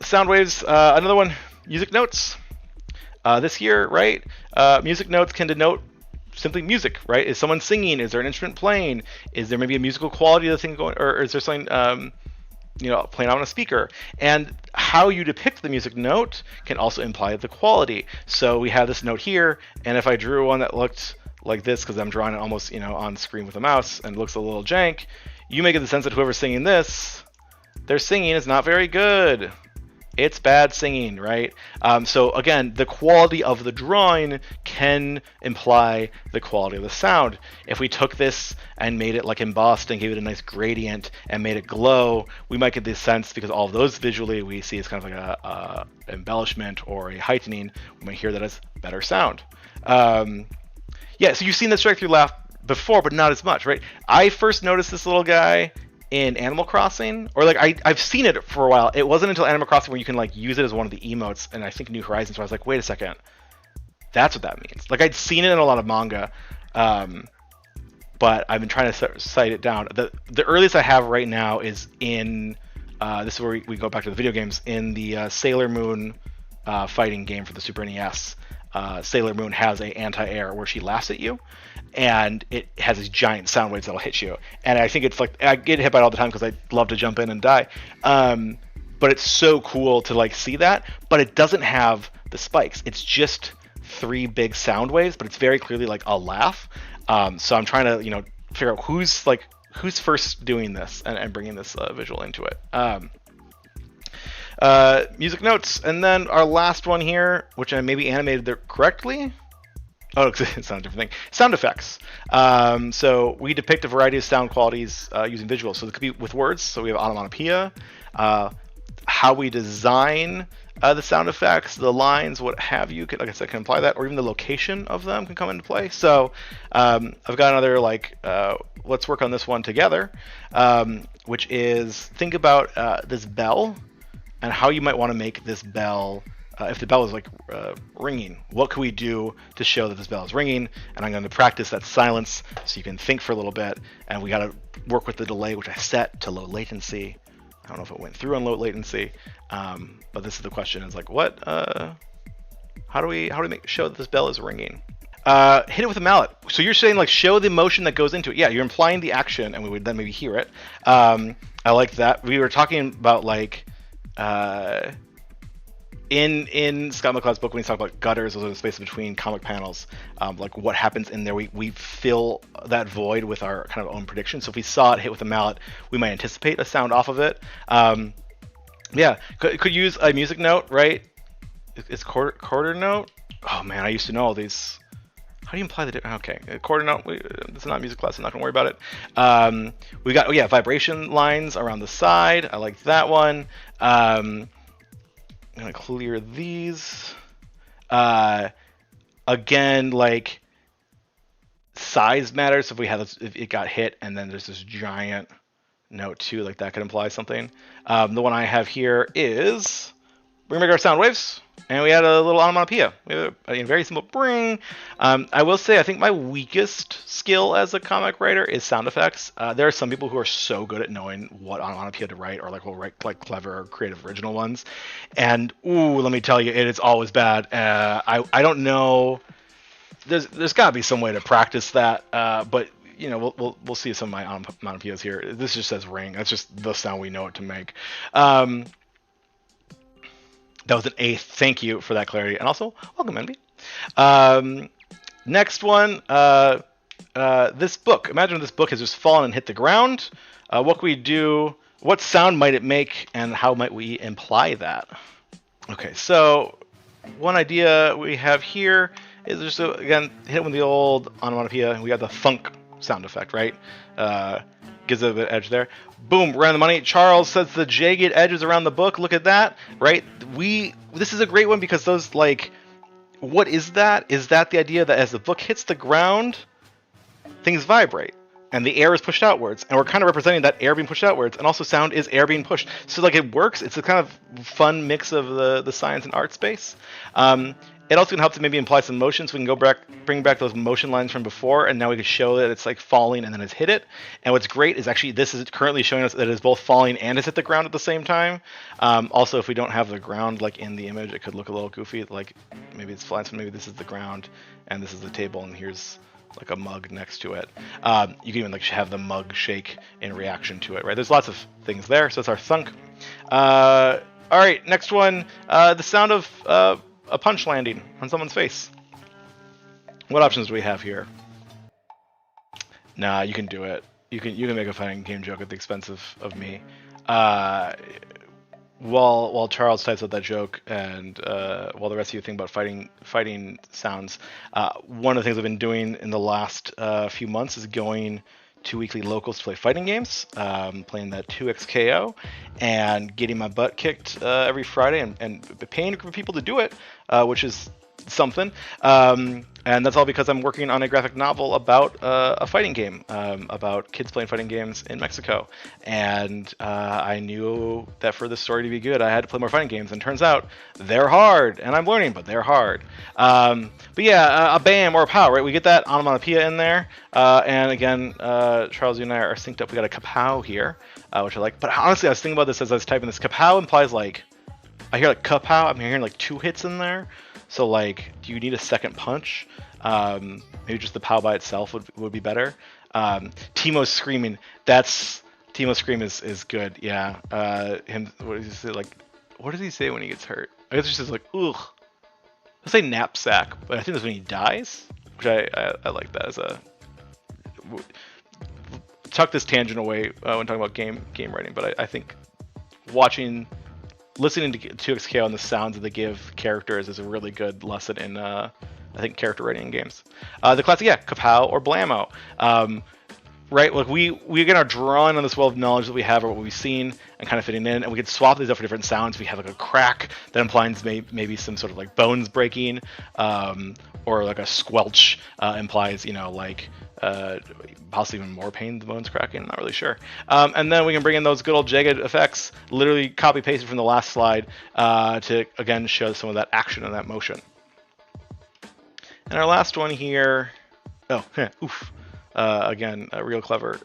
sound waves. Another one, music notes. This here, right? Music notes can denote simply music, right? Is someone singing? Is there an instrument playing? Is there maybe a musical quality of the thing going, or is there something playing out on a speaker? And how you depict the music note can also imply the quality. So we have this note here, and if I drew one that looked like this, because I'm drawing it almost on screen with a mouse, and it looks a little jank, you may get the sense that whoever's singing this, their singing is not very good. It's bad singing, right? So again, the quality of the drawing can imply the quality of the sound. If we took this and made it embossed and gave it a nice gradient and made it glow, we might get this sense, because all of those visually we see as kind of a embellishment or a heightening. We might hear that as better sound. Yeah, so you've seen the strike through laugh before, but not as much, right? I first noticed this little guy in Animal Crossing, or I've seen it for a while. It wasn't until Animal Crossing where you can use it as one of the emotes, and I think New Horizons, where I was like, wait a second, that's what that means. I'd seen it in a lot of manga, but I've been trying to cite it down. The earliest I have right now is in this is where we go back to the video games, in the Sailor Moon fighting game for the Super NES. Sailor Moon has a anti-air where she laughs at you, and it has these giant sound waves that'll hit you. And I think it's I get hit by it all the time because I love to jump in and die. But it's so cool to see that, but it doesn't have the spikes. It's just 3 big sound waves, but it's very clearly a laugh. So I'm trying to figure out who's first doing this and bringing this visual into it. Music notes, and then our last one here, which I maybe animated there correctly. Oh, it's not a different thing. Sound effects. So we depict a variety of sound qualities using visuals. So it could be with words. So we have onomatopoeia, uh, how we design the sound effects, the lines, what have you. Like I said, can apply that, or even the location of them can come into play. So I've got another let's work on this one together, which is think about this bell and how you might want to make this bell. If the bell is ringing, what can we do to show that this bell is ringing? And I'm going to practice that silence so you can think for a little bit. And we got to work with the delay, which I set to low latency. I don't know if it went through on low latency, but this is the question: is how do we show that this bell is ringing? Hit it with a mallet. So you're saying show the emotion that goes into it. Yeah, you're implying the action, and we would then maybe hear it. I like that. We were talking about in Scott McCloud's book, when he's talking about gutters, those are the spaces between comic panels, what happens in there, we fill that void with our kind of own prediction. So if we saw it hit with a mallet, we might anticipate a sound off of it. Yeah, could use a music note, right? It's quarter note. Oh man, I used to know all these. How do you imply the okay, quarter note? This is not music class, I'm not gonna worry about it. We got vibration lines around the side. I like that one. I'm gonna clear these. Again, size matters. So if it got hit and then there's this giant note too, that could imply something. The one I have here is we're gonna make our sound waves, and we had a little onomatopoeia. We have a very simple bring. I will say I think my weakest skill as a comic writer is sound effects. There are some people who are so good at knowing what onomatopoeia to write, or will write clever or creative original ones. And let me tell you, it is always bad. I don't know. There's got to be some way to practice that, but we'll see some of my onomatopoeias here. This just says ring. That's just the sound we know it to make. That was an A. Thank you for that clarity. And also, welcome, Envy. Next one, this book. Imagine this book has just fallen and hit the ground. What can we do? What sound might it make, and how might we imply that? Okay, so one idea we have here is just, again, hit with the old onomatopoeia. We got the thunk sound effect, right? Gives it a bit of edge there. Boom, around the money. Charles says the jagged edges around the book. Look at that, right? This is a great one because those what is that? Is that the idea that as the book hits the ground, things vibrate and the air is pushed outwards, and we're kind of representing that air being pushed outwards, and also sound is air being pushed. So it works. It's a kind of fun mix of the science and art space. It also can help to maybe imply some motion, so we can bring back those motion lines from before, and now we can show that it's falling and then it's hit it. And what's great is actually this is currently showing us that it's both falling and it's hit the ground at the same time. Also, if we don't have the ground in the image, it could look a little goofy. Maybe it's flying, so maybe this is the ground and this is the table, and here's a mug next to it. You can even have the mug shake in reaction to it, right? There's lots of things there. So that's our thunk. All right, next one, the sound of a punch landing on someone's face. What options do we have here? Nah, you can do it. You can make a fighting game joke at the expense of me. While Charles types out that joke, and while the rest of you think about fighting sounds, one of the things I've been doing in the last few months is going to weekly locals to play fighting games, playing that 2XKO, and getting my butt kicked every Friday, and paying a group of people to do it, which is something. And that's all because I'm working on a graphic novel about a fighting game, about kids playing fighting games in Mexico. And I knew that for this story to be good, I had to play more fighting games. And turns out they're hard, and I'm learning, but they're hard. But yeah, a bam or a pow, right? We get that onomatopoeia in there. And again, Charles, you and I are synced up. We got a kapow here, which I like. But honestly, I was thinking about this as I was typing this. Kapow implies I hear kapow. I'm hearing 2 hits in there. So do you need a second punch? Maybe just the pow by itself would be better. Timo's screaming. Timo's scream is good. Yeah. What does he say? What does he say when he gets hurt? I guess he says ugh. I'll say knapsack, but I think that's when he dies, which I like that as a. Tuck this tangent away when talking about game writing, but I think listening to 2XKO and the sounds that they give characters is a really good lesson in I think, character writing in games. The classic, yeah, kapow or blammo. Right, like we again are drawing on this wealth of knowledge that we have, or what we've seen, and kind of fitting in, and we could swap these up for different sounds. We have like a crack that implies maybe some sort of like bones breaking, or like a squelch implies, you know, like possibly even more pain than bones cracking. I'm not really sure. And then we can bring in those good old jagged effects, literally copy pasted from the last slide, to again show some of that action and that motion. And our last one here, oh, oof. Again, real clever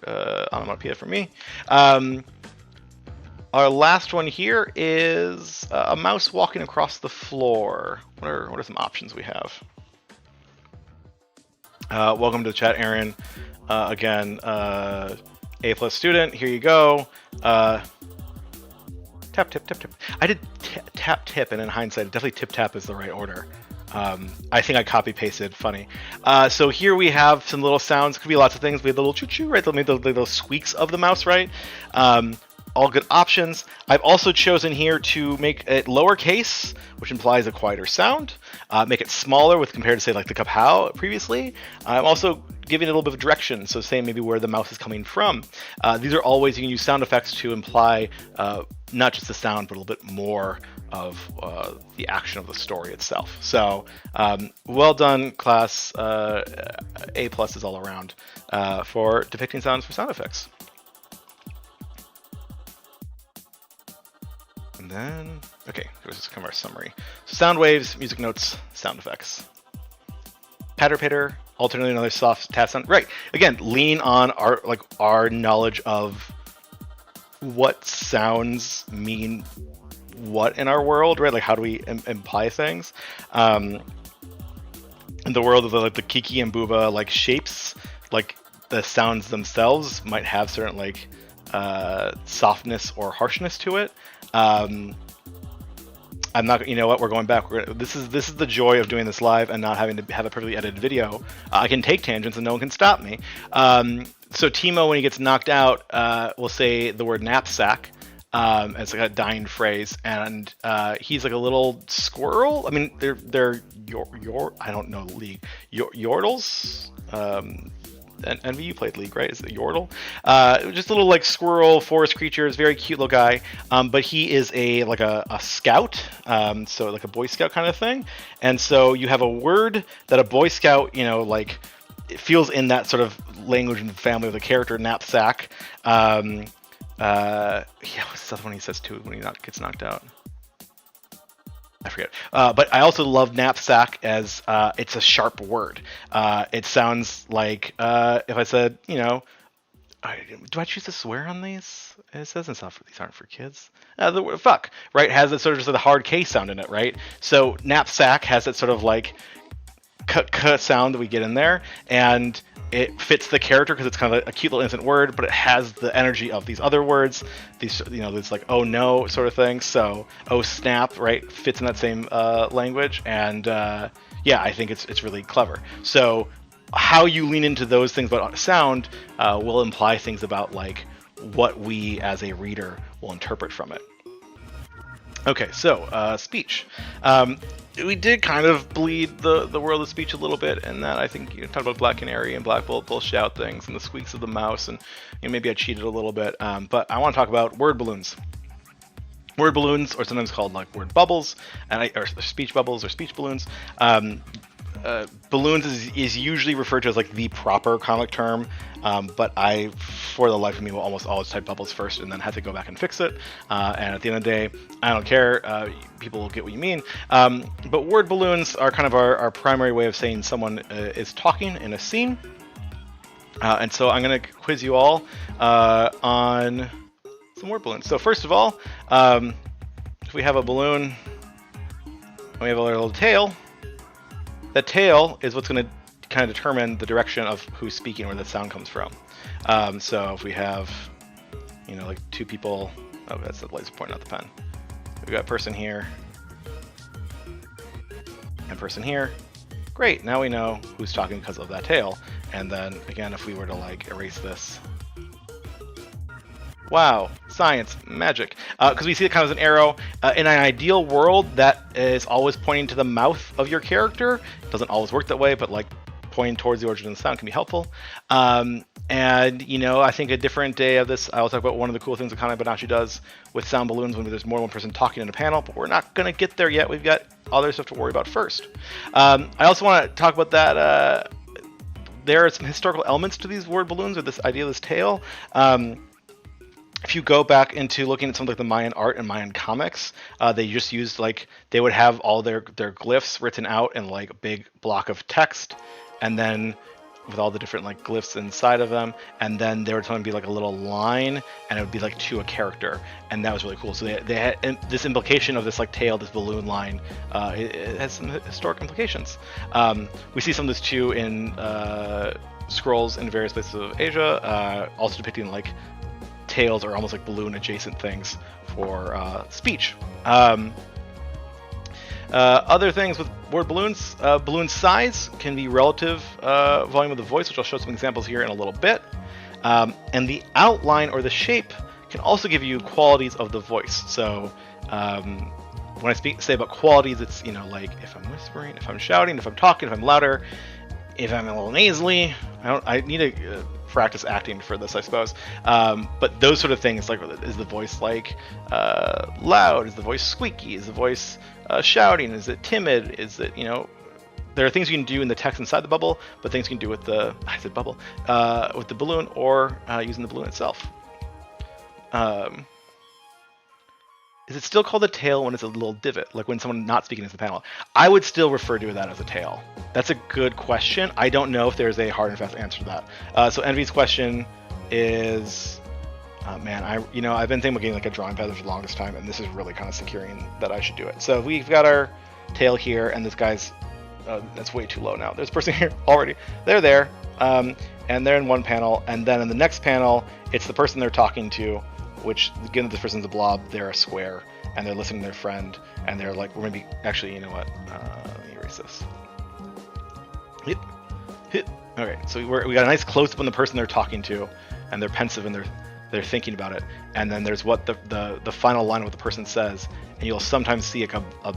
onomatopoeia for me. Our last one here is a mouse walking across the floor. What are some options we have? Welcome to the chat, Aaron. Again, A+ student. Here you go. Tap, tip, tip, tip. I did tap, tip, and in hindsight, definitely tip, tap is the right order. I think I copy pasted. Funny. So here we have some little sounds. Could be lots of things. We have the little choo-choo, right? Maybe the little squeaks of the mouse, right? All good options. I've also chosen here to make it lowercase, which implies a quieter sound. Make it smaller with compared to say like the kapow previously. I'm also giving it a little bit of direction, so saying maybe where the mouse is coming from. These are all ways you can use sound effects to imply not just the sound, but a little bit more of the action of the story itself. So well done, class. A+ is all around for depicting sounds for sound effects. And then, okay, here's just kind of our summary. So sound waves, music notes, sound effects. Patter pitter, alternately another soft tap sound. Right, again, lean on our knowledge of what sounds mean what in our world, right? Like how do we imply things? In the world of the Kiki and Booba like shapes, like the sounds themselves might have certain like softness or harshness to it. I'm not, you know what, we're going back. This is the joy of doing this live and not having to have a perfectly edited video. I can take tangents and no one can stop me. So Timo, when he gets knocked out, will say the word knapsack as like a dying phrase, and he's like a little squirrel. I mean, they're your I don't know league yordles. Envy, you played League, right? Is it Yordle? Just a little like squirrel forest creature. Is very cute little guy. But he is like a scout, so like a Boy Scout kind of thing. And so you have a word that a Boy Scout, you know, like it feels in that sort of language and family of the character knapsack. Yeah, what's the other one he says too when he gets knocked out? I forget. But I also love knapsack as it's a sharp word. It sounds like if I said, you know, do I choose to swear on these? It says it's not for, these aren't for kids. The word fuck, right, has that sort of just a hard K sound in it, right? So knapsack has that sort of like k sound that we get in there, and it fits the character because it's kind of a cute little innocent word, but it has the energy of these other words. These, you know, it's like oh no sort of thing. So oh snap, right, fits in that same language, and yeah, I think it's really clever. So how you lean into those things about sound will imply things about like what we as a reader will interpret from it. Okay, so speech. We did kind of bleed the world of speech a little bit, and that I think you talked about Black Canary and Black Bolt both shout things and the squeaks of the mouse, and you know, maybe I cheated a little bit, but I want to talk about word balloons. Word balloons, or sometimes called like word bubbles, or speech bubbles or speech balloons. Balloons is usually referred to as like the proper comic term, but I, for the life of me, will almost always type bubbles first and then have to go back and fix it. And at the end of the day, I don't care. People will get what you mean. But word balloons are kind of our primary way of saying someone is talking in a scene. And so I'm going to quiz you all on some word balloons. So first of all, if we have a balloon, and we have a little tail. The tail is what's going to kind of determine the direction of who's speaking, where the sound comes from. So if we have, you know, like two people, oh, that's the laser point, not the pen. We've got person here and person here. Great, now we know who's talking because of that tail. And then again, if we were to like erase this, wow, science, magic. Because we see it kind of as an arrow. In an ideal world, that is always pointing to the mouth of your character. It doesn't always work that way, but like pointing towards the origin of the sound can be helpful. And, you know, I think a different day of this, I'll talk about one of the cool things Akane-banashi does with sound balloons when there's more than one person talking in a panel, but we're not going to get there yet. We've got other stuff to worry about first. I also want to talk about that there are some historical elements to these word balloons, or this idea of this tale. If you go back into looking at something like the Mayan art and Mayan comics, they just used, like, they would have all their glyphs written out in like a big block of text, and then with all the different like glyphs inside of them, and then there would sometimes be like a little line, and it would be like to a character, and that was really cool. So they had this implication of this like tail, this balloon line. It has some historic implications. We see some of this too in scrolls in various places of Asia, also depicting like tails or almost like balloon adjacent things for speech. Other things with word balloons, balloon size can be relative volume of the voice, which I'll show some examples here in a little bit. And the outline or the shape can also give you qualities of the voice. So when I say about qualities, it's, you know, like if I'm whispering, if I'm shouting, if I'm talking, if I'm louder, if I'm a little nasally. I need to practice acting for this, I suppose. But those sort of things, like, is the voice like loud? Is the voice squeaky? Is the voice shouting? Is it timid? Is it, you know, there are things you can do in the text inside the bubble, but things you can do with the, I said bubble, with the balloon, or using the balloon itself. Is it still called a tail when it's a little divot, like when someone not speaking is the panel? I would still refer to that as a tail. That's a good question. I don't know if there's a hard and fast answer to that. So Envy's question is, man, I've been thinking about getting like a drawing pad for the longest time, and this is really kind of securing that I should do it. So we've got our tail here, and this guy's, that's way too low now. There's a person here already. They're there, and they're in one panel, and then in the next panel, it's the person they're talking to, which, given that this person's a blob, they're a square, and they're listening to their friend, and they're like, we're gonna be, actually, you know what, let me erase this. Hit. Okay, so we got a nice close-up on the person they're talking to, and they're pensive, and they're thinking about it, and then there's what the final line of what the person says, and you'll sometimes see a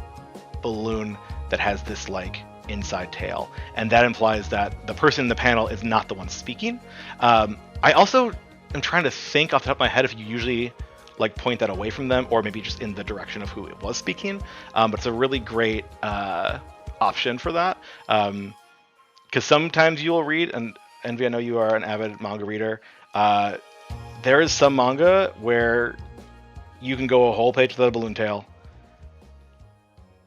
balloon that has this like inside tail, and that implies that the person in the panel is not the one speaking. I also am trying to think off the top of my head if you usually like point that away from them, or maybe just in the direction of who it was speaking. But it's a really great option for that, because sometimes you'll read, and Envy, I know you are an avid manga reader. There is some manga where you can go a whole page without a balloon tail,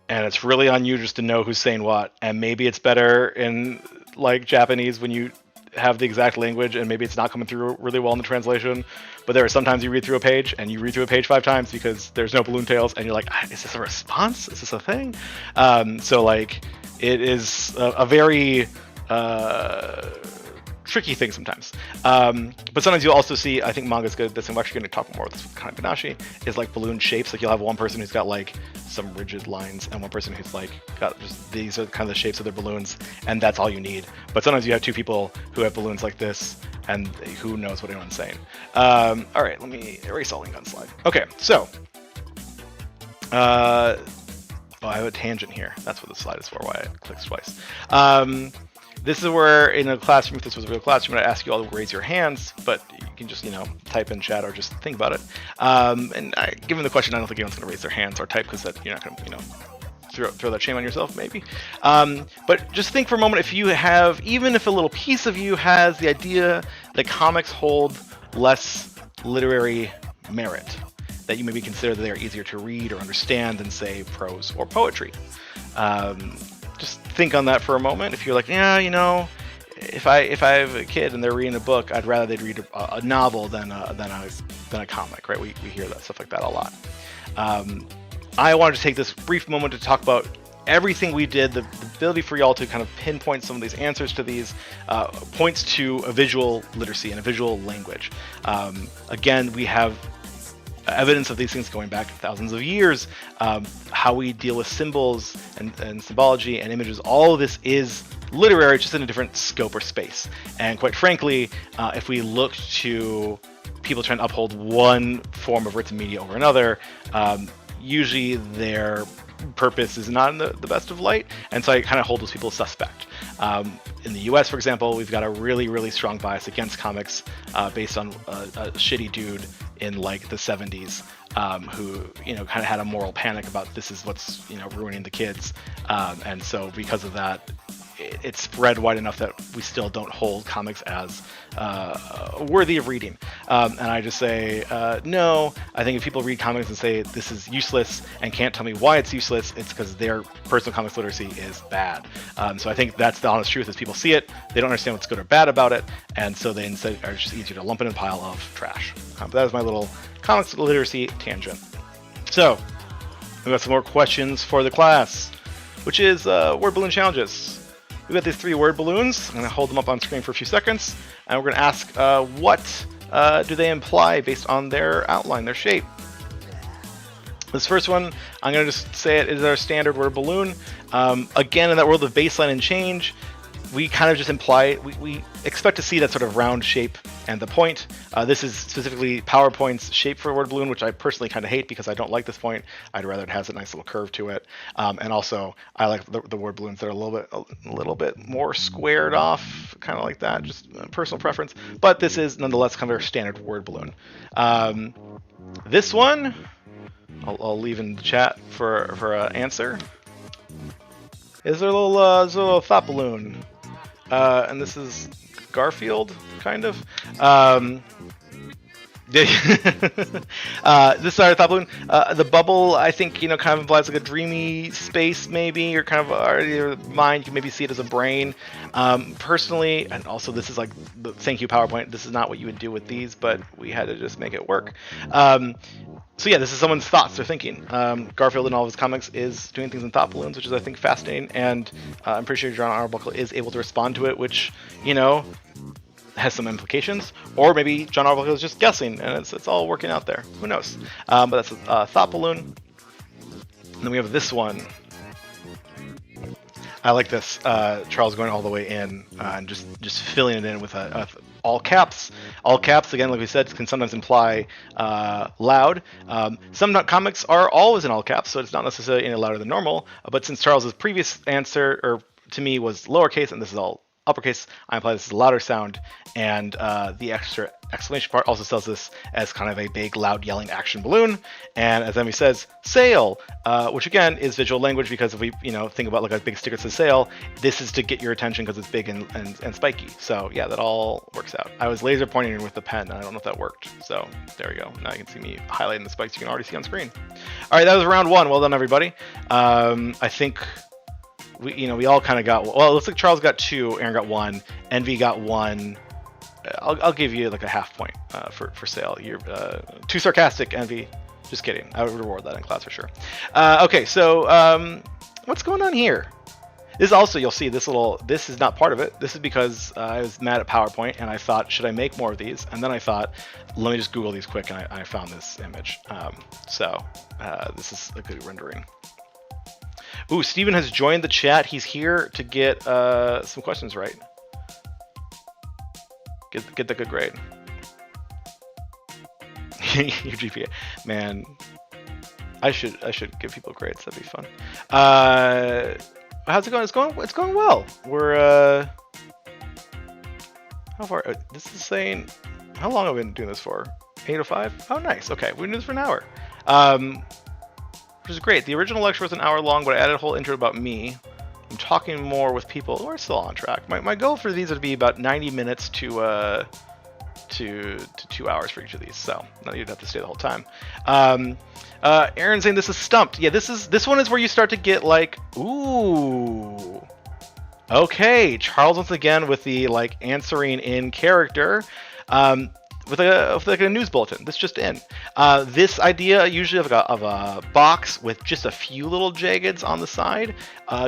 and it's really on you just to know who's saying what. And maybe it's better in like Japanese when you have the exact language, and maybe it's not coming through really well in the translation. But there are sometimes you read through a page, and you read through a page 5 times because there's no balloon tails, and you're like, is this a response? Is this a thing? So like, it is a very tricky thing sometimes. But sometimes you'll also see, I think manga's good at this, and we're actually going to talk more about this with Akane-banashi, is like balloon shapes. Like you'll have one person who's got like some rigid lines, and one person who's like got just, these are kind of the shapes of their balloons, and that's all you need. But sometimes you have 2 people who have balloons like this, and who knows what anyone's saying. All right, let me erase all link on slide. Okay, so I have a tangent here. That's what the slide is for, why I clicked twice. This is where, in a classroom, if this was a real classroom, I'd ask you all to raise your hands, but you can just, type in chat or just think about it. Given the question, I don't think anyone's going to raise their hands or type, because you're not going to, throw that shame on yourself, maybe. But just think for a moment, if you have, even if a little piece of you has the idea that comics hold less literary merit, that you maybe consider that they are easier to read or understand than, say, prose or poetry. Just think on that for a moment. If you're like, yeah, if I have a kid and they're reading a book, I'd rather they'd read a novel than a comic, right? We hear that stuff like that a lot. I wanted to take this brief moment to talk about everything we did, the ability for y'all to kind of pinpoint some of these answers to these points to a visual literacy and a visual language. Again, we have evidence of these things going back thousands of years, how we deal with symbols and symbology and images. All of this is literary, just in a different scope or space. And quite frankly, if we look to people trying to uphold one form of written media over another, usually their purpose is not in the best of light, and so I kind of hold those people suspect. In the US, for example, we've got a really, really strong bias against comics based on a shitty dude in like the 70s who, kind of had a moral panic about this is what's, ruining the kids. And so because of that, it's spread wide enough that we still don't hold comics as worthy of reading. And I just say, no, I think if people read comics and say this is useless and can't tell me why it's useless, it's because their personal comics literacy is bad. So I think that's the honest truth is people see it, they don't understand what's good or bad about it, and so they instead are just easier to lump it in a pile of trash. But that was my little comics literacy tangent. So we've got some more questions for the class, which is word balloon challenges. We've got these 3 word balloons. I'm going to hold them up on screen for a few seconds, and we're going to ask what do they imply based on their outline, their shape. This first one, I'm going to just say it is our standard word balloon. Again, in that world of baseline and change, we kind of just imply, we expect to see that sort of round shape and the point. This is specifically PowerPoint's shape for a word balloon, which I personally kind of hate because I don't like this point. I'd rather it has a nice little curve to it. And also, I like the word balloons that are a little bit more squared off, kind of like that, just personal preference. But this is nonetheless kind of our standard word balloon. This one, I'll leave in the chat for an answer. Is there a little thought balloon? And this is Garfield, kind of. This is our thought balloon. The bubble, I think, kind of implies like a dreamy space, maybe, or kind of your mind. You can maybe see it as a brain. Personally, and also this is like, thank you, PowerPoint. This is not what you would do with these, but we had to just make it work. So yeah, this is someone's thoughts, they're thinking. Garfield in all of his comics is doing things in thought balloons, which is, I think, fascinating. And I'm pretty sure John Arbuckle is able to respond to it, which, has some implications. Or maybe John Arbuckle is just guessing, and it's all working out there. Who knows? But that's a thought balloon. And then we have this one. I like this. Charles going all the way in and just filling it in with all caps. All caps, again, like we said, can sometimes imply loud. Some comics are always in all caps, so it's not necessarily any louder than normal. But since Charles's previous answer, to me, was lowercase, and this is all uppercase, I imply this is a louder sound, and the extra exclamation part also sells this as kind of a big, loud, yelling action balloon. And as Emmy says, sail, which again is visual language, because if we think about like a big sticker that says sail, this is to get your attention because it's big and spiky. So yeah, that all works out. I was laser pointing with the pen, and I don't know if that worked. So there we go. Now you can see me highlighting the spikes you can already see on screen. All right, that was round 1. Well done, everybody. I think we all kind of got, well, it looks like Charles got 2, Aaron got 1, Envy got 1. I'll give you like a half point for sale. You're too sarcastic, Envy. Just kidding. I would reward that in class for sure. Okay, so what's going on here? This also, you'll see this is not part of it. This is because I was mad at PowerPoint, and I thought, should I make more of these? And then I thought, let me just Google these quick, and I found this image. This is a good rendering. Ooh, Steven has joined the chat. He's here to get some questions right. Get the good grade. Your GPA, man. I should give people grades. That'd be fun. How's it going? It's going well. We're how far? This is saying how long have I been doing this for? 8:05. Oh, nice. Okay, we've been doing this for an hour. Which is great. The original lecture was an hour long, but I added a whole intro about me. I'm talking more with people. We're still on track. My goal for these would be about 90 minutes to 2 hours for each of these. So now you'd have to stay the whole time. Aaron saying this is stumped. Yeah, this one is where you start to get like, ooh. Okay, Charles once again with the like answering in character. With a news bulletin. This just in. This idea usually of a box with just a few little jaggeds on the side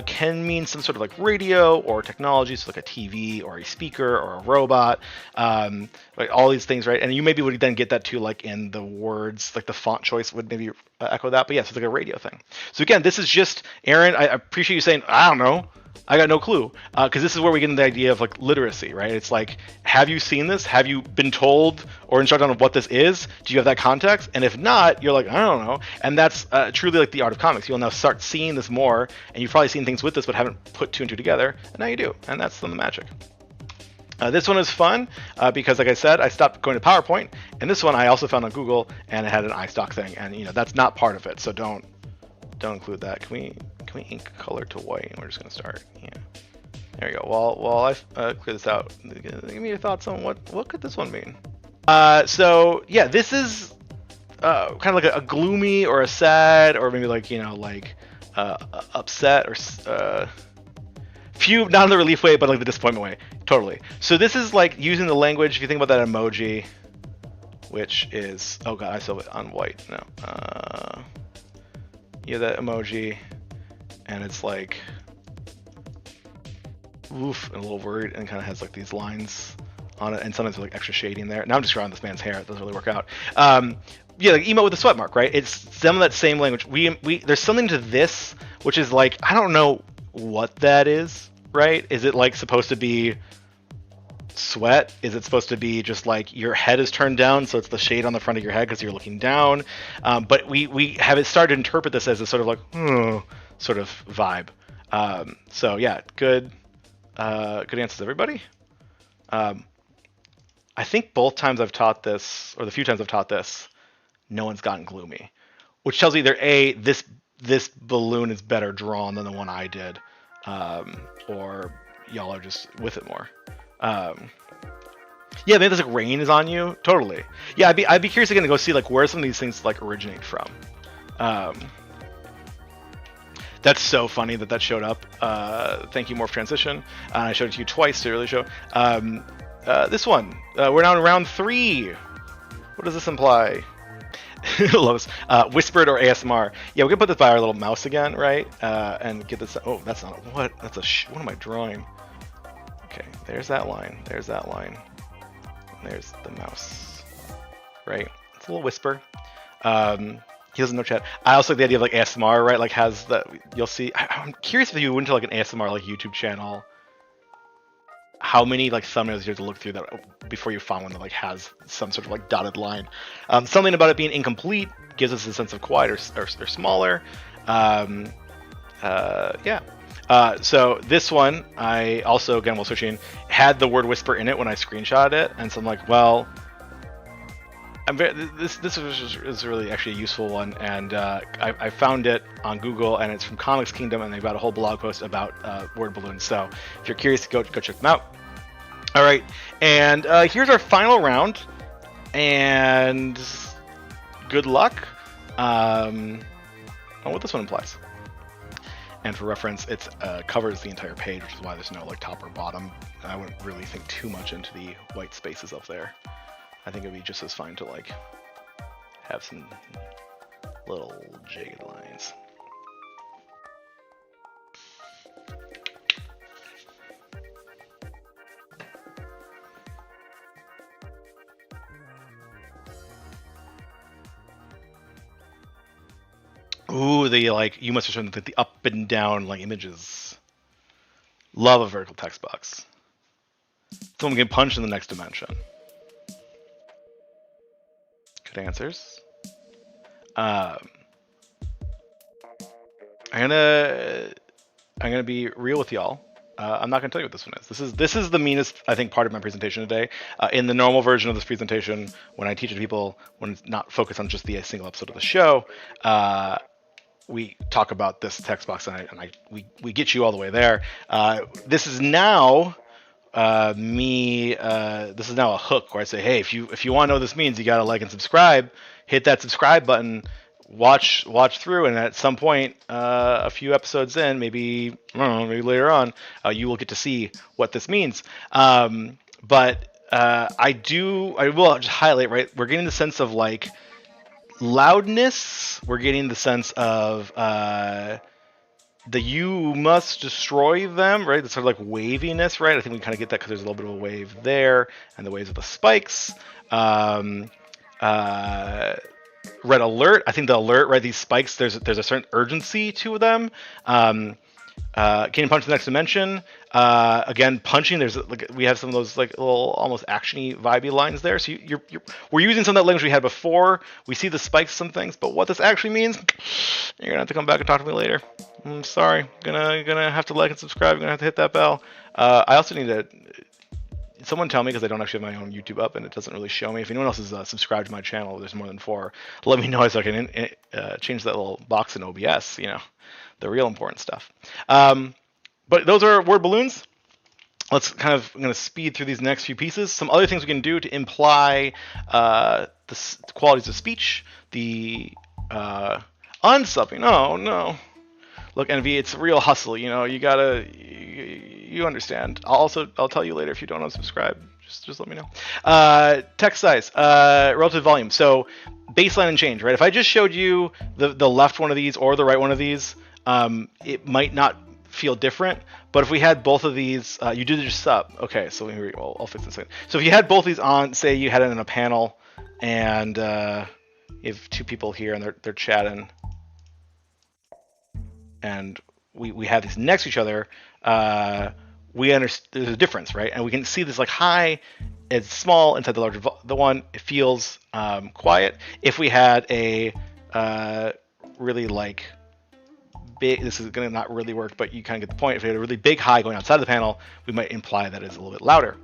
can mean some sort of like radio or technology, so like a TV or a speaker or a robot, like all these things, right? And you maybe would then get that too, like in the words, like the font choice would maybe echo that. But yes, it's like a radio thing. So again, this is just Aaron. I appreciate you saying I don't know. I got no clue, because this is where we get into the idea of like literacy, right? It's like, have you seen this? Have you been told or instructed on what this is? Do you have that context? And if not, you're like, I don't know. And that's truly like the art of comics. You'll now start seeing this more, and you've probably seen things with this but haven't put two and two together, and now you do, and that's the magic. This one is fun because, like I said, I stopped going to PowerPoint, and this one I also found on Google, and it had an iStock thing, and that's not part of it, so don't include that. Can we ink color to white? And we're just gonna start. Yeah, there you go. While I clear this out, give me your thoughts on what could this one mean. So yeah, this is kind of like a gloomy or a sad or maybe like upset or few, not in the relief way, but like the disappointment way. Totally. So this is like using the language. If you think about that emoji, which is, oh god, I saw it on white. No. Yeah, that emoji, and it's like, oof, and a little worried, and kind of has like these lines on it, and sometimes like extra shading there. Now I'm just drawing this man's hair. It doesn't really work out. Yeah, like emote with the sweat mark, right? It's some of that same language. We there's something to this, which is like, I don't know what that is, right? Is it like supposed to be sweat? Is it supposed to be just like your head is turned down, so it's the shade on the front of your head because you're looking down? But we have it started to interpret this as a sort of like sort of vibe. So yeah, good answers, everybody. I think both times I've taught this, or the few times I've taught this, no one's gotten gloomy, which tells you either A, this balloon is better drawn than the one I did, or y'all are just with it more. Yeah, maybe there's like rain is on you. Totally. Yeah, I'd be curious again to go see like where some of these things like originate from. That's so funny that showed up. Thank you, Morph Transition. I showed it to you twice to really show. This one, we're now in round 3. What does this imply? Loves whispered or ASMR. Yeah, we can put this by our little mouse again, right? And get this. Oh, that's not what. That's what am I drawing? Okay, there's that line. There's that line. And there's the mouse. Right? It's a little whisper. He doesn't know chat. I also like the idea of like ASMR, right? Like has that. You'll see. I'm curious if you went to like an ASMR like YouTube channel. How many like thumbnails you have to look through that before you find one that like has some sort of like dotted line. Something about it being incomplete gives us a sense of quiet or smaller. Yeah. So this one, I also, again, while searching, had the word whisper in it when I screenshot it, and so I'm like, well, this is really actually a useful one, and I found it on Google, and it's from Comics Kingdom, and they've got a whole blog post about word balloons. So if you're curious, go check them out. All right, and here's our final round, and good luck on what this one implies. And for reference, it covers the entire page, which is why there's no like top or bottom. I wouldn't really think too much into the white spaces up there. I think it'd be just as fine to like have some little jagged lines. Ooh, the like you must have shown the up and down like images. Love a vertical text box. Someone can punch in the next dimension. Good answers. I'm gonna be real with y'all. I'm not gonna tell you what this one is. This is the meanest, I think, part of my presentation today. In the normal version of this presentation, when I teach it to people, when it's not focused on just the single episode of the show, we talk about this text box, and we get you all the way there. This is now this is now a hook where I say, hey, if you want to know what this means, you gotta like and subscribe. Hit that subscribe button. Watch through, and at some point, a few episodes in, maybe I don't know, maybe later on, you will get to see what this means. But I will just highlight, right? We're getting the sense of like loudness. We're getting the sense of the you must destroy them, right? The sort of like waviness, right? I think we kind of get that because there's a little bit of a wave there, and the waves of the spikes. Red alert. I think the alert, right? These spikes, there's a certain urgency to them. Can punch the next dimension. Again, punching. There's like we have some of those like little almost actiony, vibey lines there. So we're using some of that language we had before. We see the spikes, some things, but what this actually means, you're gonna have to come back and talk to me later. I'm sorry. Gonna have to like and subscribe. You're gonna have to hit that bell. I also need to. Someone tell me, because I don't actually have my own YouTube up and it doesn't really show me. If anyone else is subscribed to my channel, there's more than 4. Let me know so I can change that little box in OBS. The real important stuff. But those are word balloons. I'm going to speed through these next few pieces. Some other things we can do to imply the qualities of speech. The unsubbing. Oh no. Look, NV, it's a real hustle. You understand. I'll tell you later if you don't unsubscribe. Just let me know. Text size, relative volume. So baseline and change, right? If I just showed you the left one of these or the right one of these, it might not feel different. But if we had both of these, you did just sub. Okay, so I'll fix this in. So if you had both these on, say you had it in a panel, and you have 2 people here and they're chatting, and we have these next to each other, we understand there's a difference, right? And we can see this like high, it's small inside the larger the one. It feels quiet. If we had a really like big, this is gonna not really work, but you kind of get the point. If we had a really big high going outside the panel, we might imply that it's a little bit louder.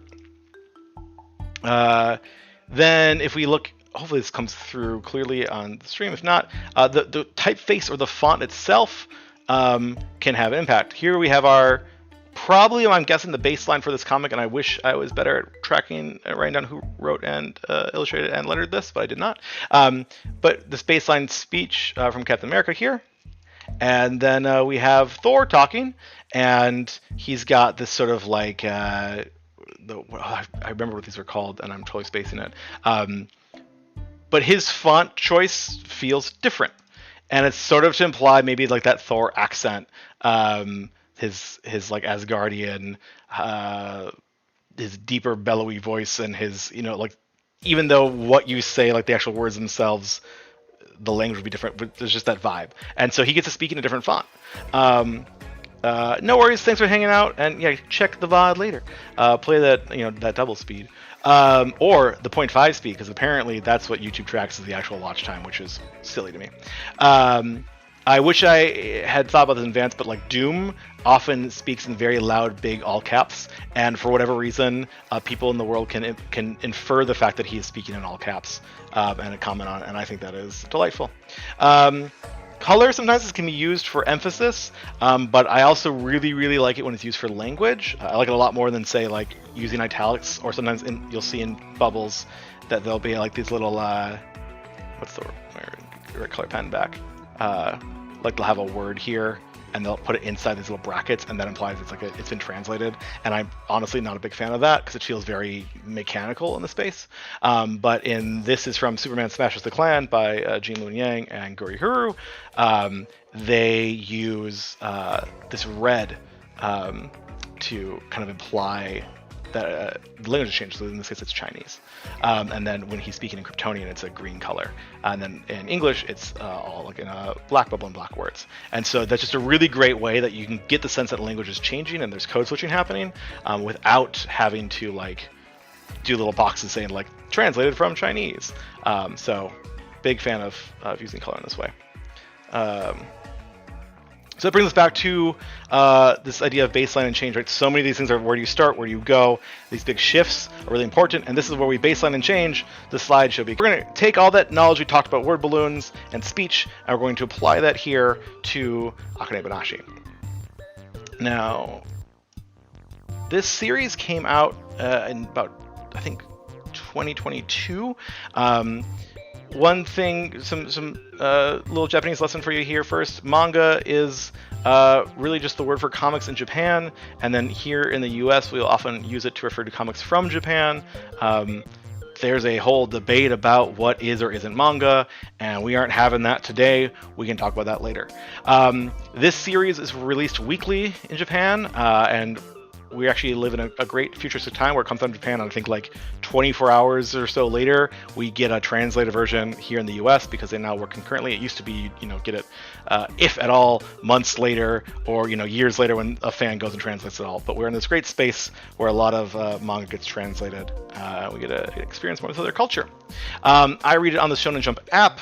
Then if we look, hopefully this comes through clearly on the stream. If not, the typeface or the font itself can have impact. Here we have our, probably I'm guessing the baseline for this comic, and I wish I was better at tracking, writing down who wrote and illustrated and lettered this, but I did not. But this baseline speech from Captain America here. And then we have Thor talking, and he's got this sort of like, I remember what these were called, and I'm totally spacing it. But his font choice feels different. And it's sort of to imply maybe like that Thor accent, his like Asgardian, his deeper bellowy voice, and his, like, even though what you say, like the actual words themselves, the language would be different, but there's just that vibe. And so he gets to speak in a different font. No worries, thanks for hanging out, and yeah, check the VOD later. Play that, that double speed. Or the 0.5 speed, because apparently that's what YouTube tracks as the actual watch time, which is silly to me. I wish I had thought about this in advance, but like Doom often speaks in very loud, big all caps, and for whatever reason, people in the world can infer the fact that he is speaking in all caps and comment on it, and I think that is delightful. Color sometimes can be used for emphasis, but I also really, really like it when it's used for language. I like it a lot more than, say, like using italics, or sometimes you'll see in bubbles that there'll be like these little, what's the word, color pen back? Like they'll have a word here, and they'll put it inside these little brackets, and that implies it's been translated. And I'm honestly not a big fan of that because it feels very mechanical in the space. But this is from Superman Smashes the Klan by Gene Luen Yang and Guri Huru. They use this red to kind of imply that the language has changed. So in this case, it's Chinese. And then when he's speaking in Kryptonian, it's a green color. And then in English, it's all like in a black bubble and black words. And so that's just a really great way that you can get the sense that language is changing and there's code switching happening without having to like do little boxes saying like translated from Chinese. So big fan of using color in this way. So that brings us back to this idea of baseline and change, right? So many of these things are where do you start, where do you go? These big shifts are really important, and this is where we baseline and change the slide should be. We're going to take all that knowledge we talked about, word balloons and speech, and we're going to apply that here to Akane-banashi. Now, this series came out in about, I think, 2022. One thing, some little Japanese lesson for you here first. Manga is really just the word for comics in Japan, and then here in the US we'll often use it to refer to comics from Japan. There's a whole debate about what is or isn't manga, and we aren't having that today. We can talk about that later. This series is released weekly in Japan, and we actually live in a great futuristic time where it comes out in Japan, and I think like 24 hours or so later, we get a translated version here in the U.S. because they now work concurrently. It used to be, get it, if at all, months later or years later when a fan goes and translates it all. But we're in this great space where a lot of manga gets translated. We get to experience more of their culture. I read it on the Shonen Jump app,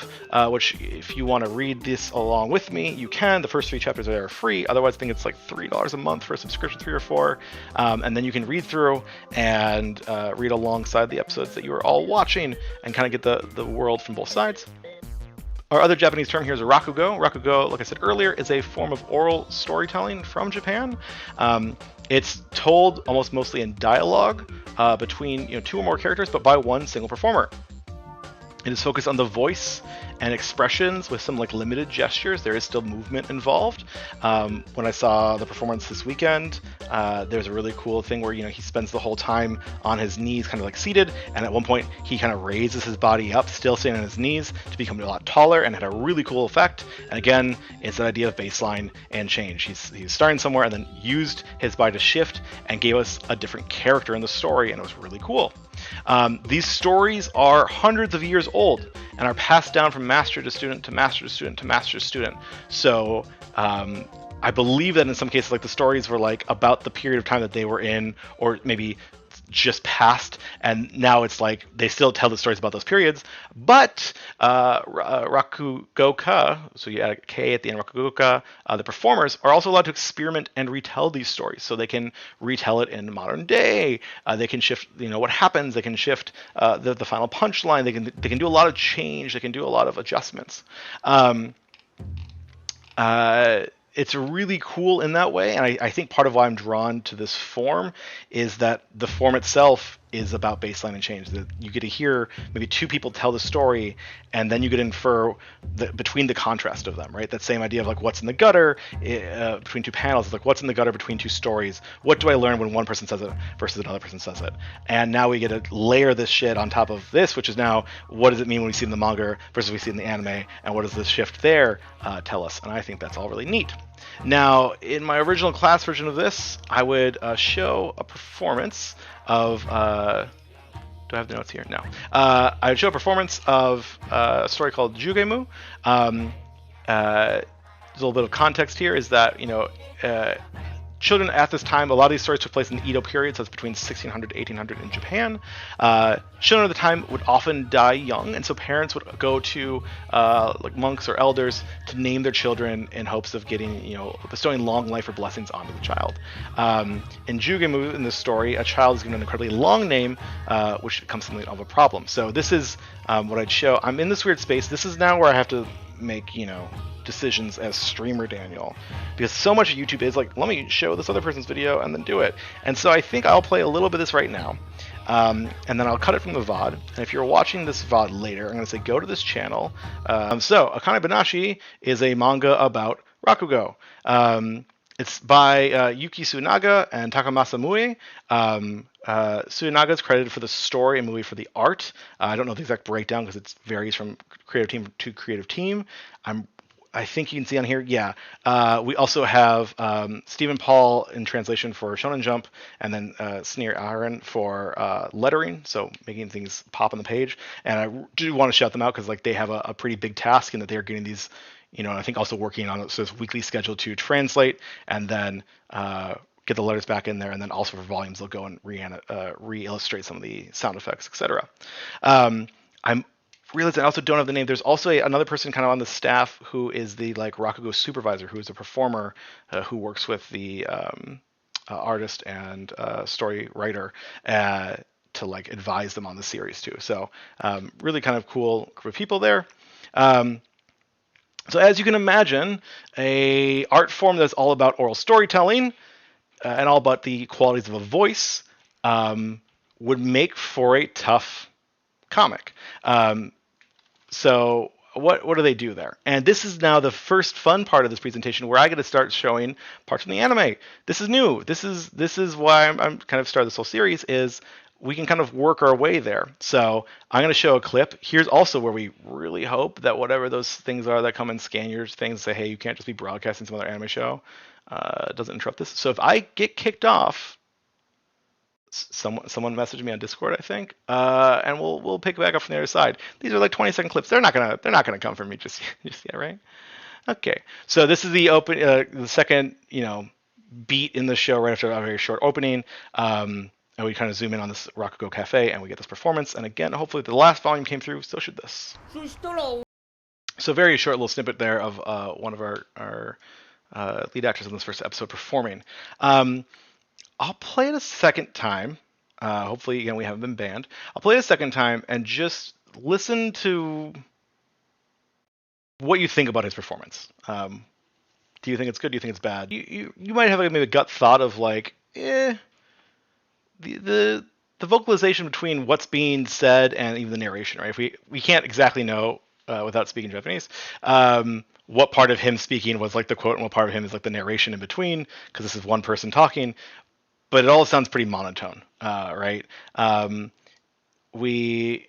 which if you want to read this along with me, you can. The first 3 chapters are free. Otherwise, I think it's like $3 a month for a subscription, 3 or 4. And then you can read through and read alongside the episodes that you are all watching and kind of get the world from both sides. Our other Japanese term here is rakugo. Rakugo, like I said earlier, is a form of oral storytelling from Japan. It's told almost mostly in dialogue between 2 or more characters, but by one single performer. It is focused on the voice and expressions with some like limited gestures. There is still movement involved. When I saw the performance this weekend, there's a really cool thing where he spends the whole time on his knees, kind of like seated, and at one point he kind of raises his body up, still staying on his knees, to become a lot taller, and had a really cool effect. And again, it's that idea of baseline and change. He's starting somewhere and then used his body to shift and gave us a different character in the story, and it was really cool. These stories are hundreds of years old and are passed down from master to student to master to student to master to student. So I believe that in some cases, like the stories were like about the period of time that they were in, or maybe just past, and now it's like they still tell the stories about those periods, but rakugoka, so you add a K at the end, rakugoka, the performers are also allowed to experiment and retell these stories. So they can retell it in modern day, they can shift what happens, they can shift the final punchline, they can do a lot of change, they can do a lot of adjustments. It's really cool in that way, and I think part of why I'm drawn to this form is that the form itself is about baseline and change. That you get to hear maybe 2 people tell the story, and then you get to infer between the contrast of them, right? That same idea of like what's in the gutter between 2 panels, like what's in the gutter between 2 stories. What do I learn when one person says it versus another person says it? And now we get to layer this shit on top of this, which is now what does it mean when we see it in the manga versus we see it in the anime, and what does this shift there tell us? And I think that's all really neat. Now, in my original class version of this, I would show a performance of... do I have the notes here? No. I would show a performance of a story called Jugemu. A little bit of context here is that, children at this time, a lot of these stories took place in the Edo period, so it's between 1600 to 1800 in Japan. Children at the time would often die young, and so parents would go to like monks or elders to name their children in hopes of getting, bestowing long life or blessings onto the child. In Jugemu, in this story, a child is given an incredibly long name, which becomes something of a problem. So this is what I'd show. I'm in this weird space. This is now where I have to make, decisions as streamer Daniel, because so much of YouTube is like, let me show this other person's video and then do it. And so I think I'll play a little bit of this right now, and then I'll cut it from the VOD. And if you're watching this VOD later, I'm going to say go to this channel. So Akane-banashi is a manga about Rakugo. It's by Yuki Tsunaga and Takamasa Mue. Tsunaga is credited for the story and Mue for the art. I don't know the exact breakdown because it varies from creative team to creative team. I think you can see on here, yeah. We also have Stephen Paul in translation for Shonen Jump, and then Sneer Aaron for lettering, so making things pop on the page. And I do want to shout them out because like they have a pretty big task in that they're getting these, I think also working on it, so it's weekly schedule to translate and then get the letters back in there, and then also for volumes they'll go and re-illustrate some of the sound effects, etc. I'm realizing I also don't have the name. There's also another person kind of on the staff who is the like Rakugo supervisor, who is a performer who works with the artist and story writer to like advise them on the series too. So really kind of cool group of people there. So as you can imagine, a art form that's all about oral storytelling and all about the qualities of a voice would make for a tough comic. So what do they do there? And this is now the first fun part of this presentation where I get to start showing parts from the anime. This is new. This is why I'm kind of started this whole series, is we can kind of work our way there. So I'm going to show a clip. Here's also where we really hope that whatever those things are that come and scan your things and say, hey, you can't just be broadcasting some other anime show, doesn't interrupt this. So if I get kicked off, someone messaged me on Discord, I think, and we'll pick it back up from the other side. These are like 20-second clips. They're not gonna come from me just yet, right? Okay, so this is the second beat in the show right after a very short opening. And we kind of zoom in on this Rakugo Cafe, and we get this performance. And again, hopefully the last volume came through. So should this. So very short little snippet there of one of our lead actors in this first episode performing. I'll play it a second time. Hopefully, again, we haven't been banned. I'll play it a second time and just listen to what you think about his performance. Do you think it's good? Do you think it's bad? You might have maybe a gut thought of like, the vocalization between what's being said and even the narration, right? If we can't exactly know without speaking Japanese, what part of him speaking was like the quote and what part of him is like the narration in between, because this is one person talking, but it all sounds pretty monotone, right? We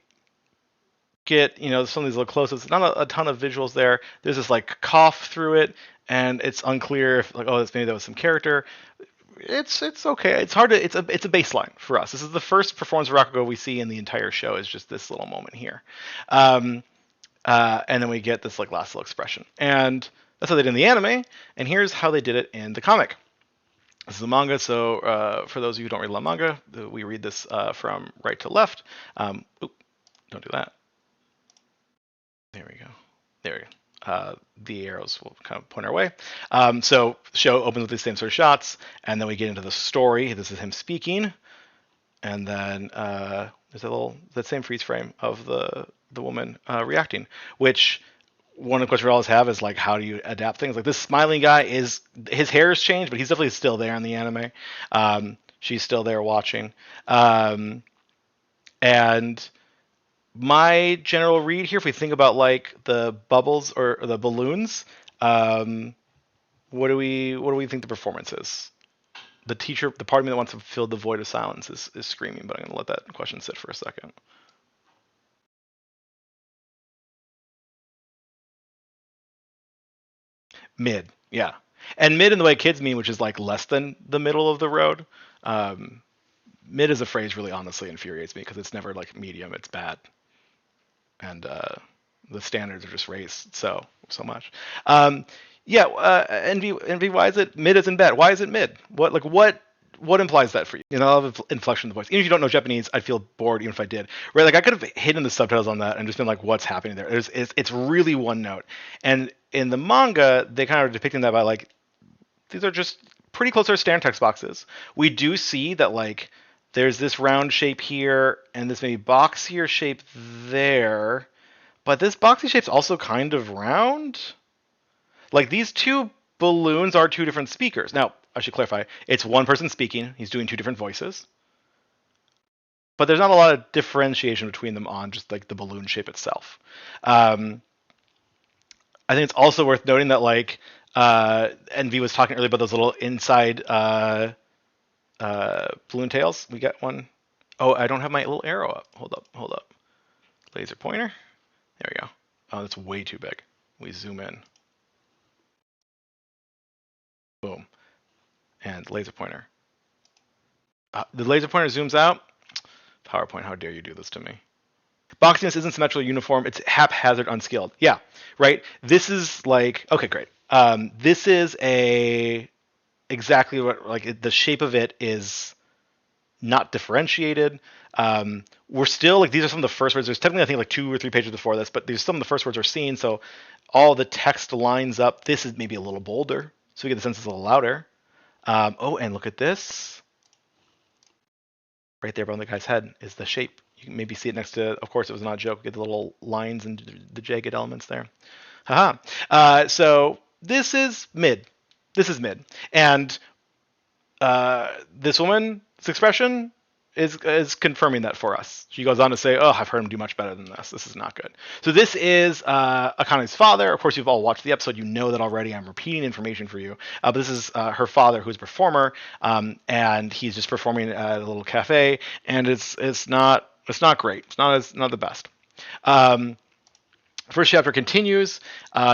get some of these little close-ups, not a ton of visuals there. There's this like cough through it, and it's unclear if like, maybe that was some character. It's okay. It's hard to it's a baseline for us. This is the first performance of Rakugo we see in the entire show. Is just this little moment here, and then we get this like last little expression, and that's how they did in the anime. And here's how they did it in the comic. This is a manga, so for those of you who don't read a lot of manga, we read this from right to left. Don't do that. There we go. There we go. The arrows will kind of point our way. So the show opens with these same sort of shots, and then we get into the story. This is him speaking, and then there's that same freeze frame of the woman reacting. Which one of the questions we always have is like, how do you adapt things? Like this smiling guy his hair has changed, but he's definitely still there in the anime. She's still there watching, and my general read here, if we think about like the bubbles or the balloons, what do we think the performance is? The teacher, the part of me that wants to fill the void of silence is screaming, but I'm going to let that question sit for a second. Mid, yeah. And mid in the way kids mean, which is like less than the middle of the road. Mid as a phrase really honestly infuriates me because it's never like medium, it's bad. And the standards are just raised so much. Envy. Why is it mid as in bad? Why is it mid? What implies that for you? I love inflection of the voice. Even if you don't know Japanese, I'd feel bored even if I did. Right? Like I could have hidden the subtitles on that and just been like, what's happening there? It's really one note. And in the manga, they kind of are depicting that by like, these are just pretty close to our standard text boxes. We do see that like there's this round shape here and this maybe boxier shape there, but this boxy shape's also kind of round. Like these two balloons are two different speakers. Now, I should clarify, it's one person speaking, he's doing two different voices. But there's not a lot of differentiation between them on just like the balloon shape itself. I think it's also worth noting that like Envy was talking earlier about those little inside balloon tails. We got one. Oh, I don't have my little arrow up. Hold up. Laser pointer. There we go. Oh, that's way too big. We zoom in. Boom. And laser pointer. The laser pointer zooms out. PowerPoint, how dare you do this to me? Boxiness isn't symmetrical uniform. It's haphazard, unskilled. Yeah, right? This is like, okay, great. This is exactly what, like, the shape of it is not differentiated. We're still, like, these are some of the first words. There's technically, I think, like 2 or 3 pages before this, but these are some of the first words we're seeing, so all the text lines up. This is maybe a little bolder, so we get the sense it's a little louder. And look at this. Right there on the guy's head is the shape. You can maybe see it next to, of course, it was not a joke. Get the little lines and the jagged elements there. Haha. So this is mid. And this woman's expression is confirming that for us. She goes on to say, "Oh, I've heard him do much better than this. This is not good." So this is Akane's father. Of course, you've all watched the episode. You know that already. I'm repeating information for you. But this is her father, who's a performer, and he's just performing at a little cafe, and it's not great. It's not the best. First chapter continues.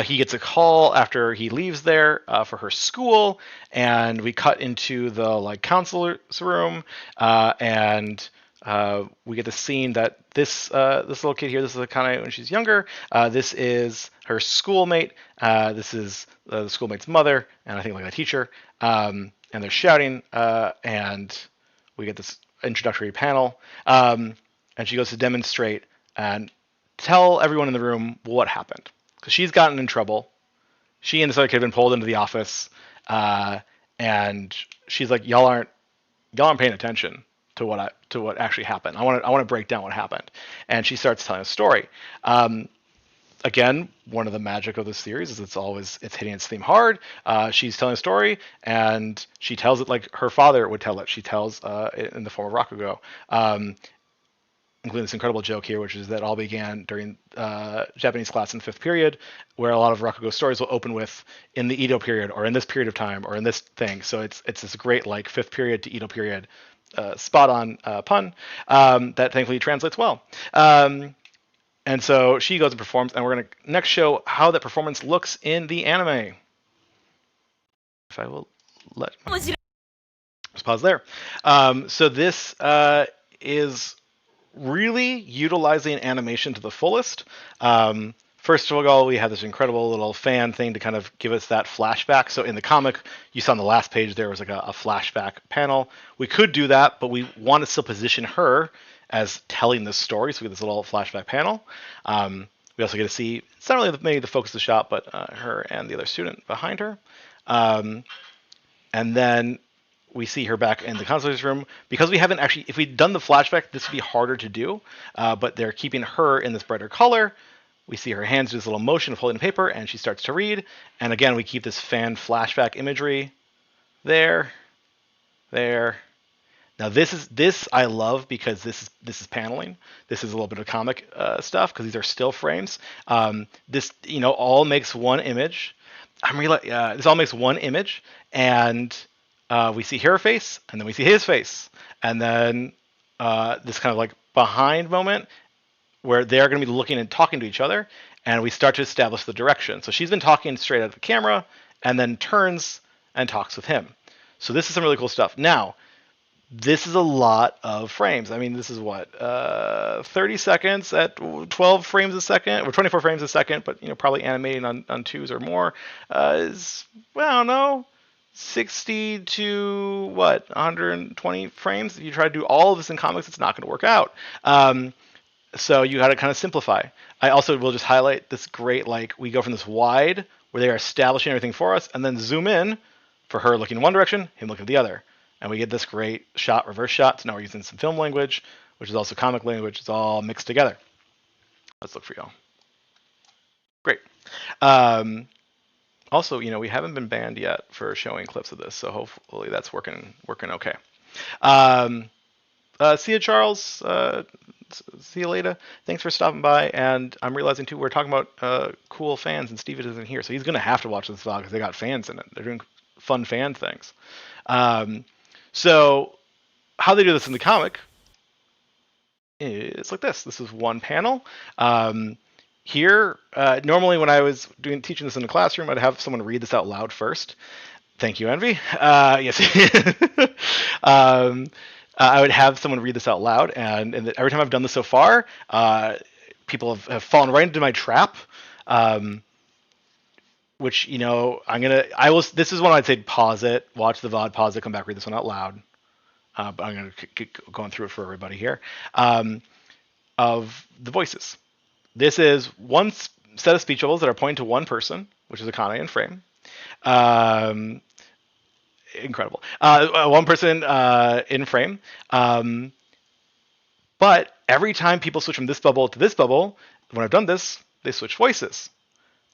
He gets a call after he leaves there for her school, and we cut into the like counselor's room, and we get the scene that this little kid here, this is Akane when she's younger. This is her schoolmate. This is the schoolmate's mother, and I think like a teacher. And they're shouting, and we get this introductory panel, and she goes to demonstrate and tell everyone in the room what happened, because she's gotten in trouble. She and this other kid have been pulled into the office, and she's like, y'all aren't paying attention to what actually happened. I want to break down what happened. And she starts telling a story. Again, one of the magic of this series is it's hitting its theme hard. She's telling a story, and she tells it like her father would tell it. She tells it in the form of Rakugo, including this incredible joke here, which is that all began during Japanese class in 5th period, where a lot of Rakugo stories will open with in the Edo period, or in this period of time, or in this thing. So it's this great like 5th period to Edo period spot on pun that thankfully translates well. And so she goes and performs, and we're going to next show how that performance looks in the anime. If I will let... Let's pause there. So this is really utilizing animation to the fullest. First of all, we have this incredible little fan thing to kind of give us that flashback. So in the comic, you saw on the last page there was like a flashback panel. We could do that, but we want to still position her as telling this story, so we get this little flashback panel. We also get to see, it's not really maybe the focus of the shot, but her and the other student behind her. And then we see her back in the counselor's room. Because we haven't actually, if we'd done the flashback, this would be harder to do, but they're keeping her in this brighter color. We see her hands do this little motion of holding the paper, and she starts to read. And again, we keep this fan flashback imagery there. Now this I love, because this is paneling. This is a little bit of comic stuff, because these are still frames. This all makes one image. This all makes one image, and we see her face, and then we see his face, and then this kind of like behind moment where they're going to be looking and talking to each other, and we start to establish the direction. So she's been talking straight at the camera, and then turns and talks with him. So this is some really cool stuff. Now, this is a lot of frames. I mean, this is what 30 seconds at 12 frames a second, or 24 frames a second, but probably animating on 2s or more is, well, I don't know, 60 to 120 frames. If you try to do all of this in comics, it's not going to work out. So you got to kind of simplify. I also will just highlight this great, like, we go from this wide where they are establishing everything for us, and then zoom in for her looking in one direction, him looking the other. And we get this great shot, reverse shot. So now we're using some film language, which is also comic language. It's all mixed together. Let's look for y'all. Great. Also, we haven't been banned yet for showing clips of this, so hopefully that's working okay. See you, Charles. See you later. Thanks for stopping by. And I'm realizing too, we're talking about cool fans, and Steve isn't here, so he's gonna have to watch this vlog because they got fans in it. They're doing fun fan things. So how they do this in the comic is like this. This is one panel. Here, normally when I was teaching this in the classroom, I'd have someone read this out loud first. Thank you, Envy. Yes. I would have someone read this out loud, and every time I've done this so far, people have fallen right into my trap. Which, this is one I'd say pause it, watch the VOD, pause it, come back, read this one out loud. But I'm going to keep going through it for everybody here. Of the voices. This is one set of speech bubbles that are pointing to one person, which is Akane in frame. Incredible. One person in frame. But every time people switch from this bubble to this bubble, when I've done this, they switch voices.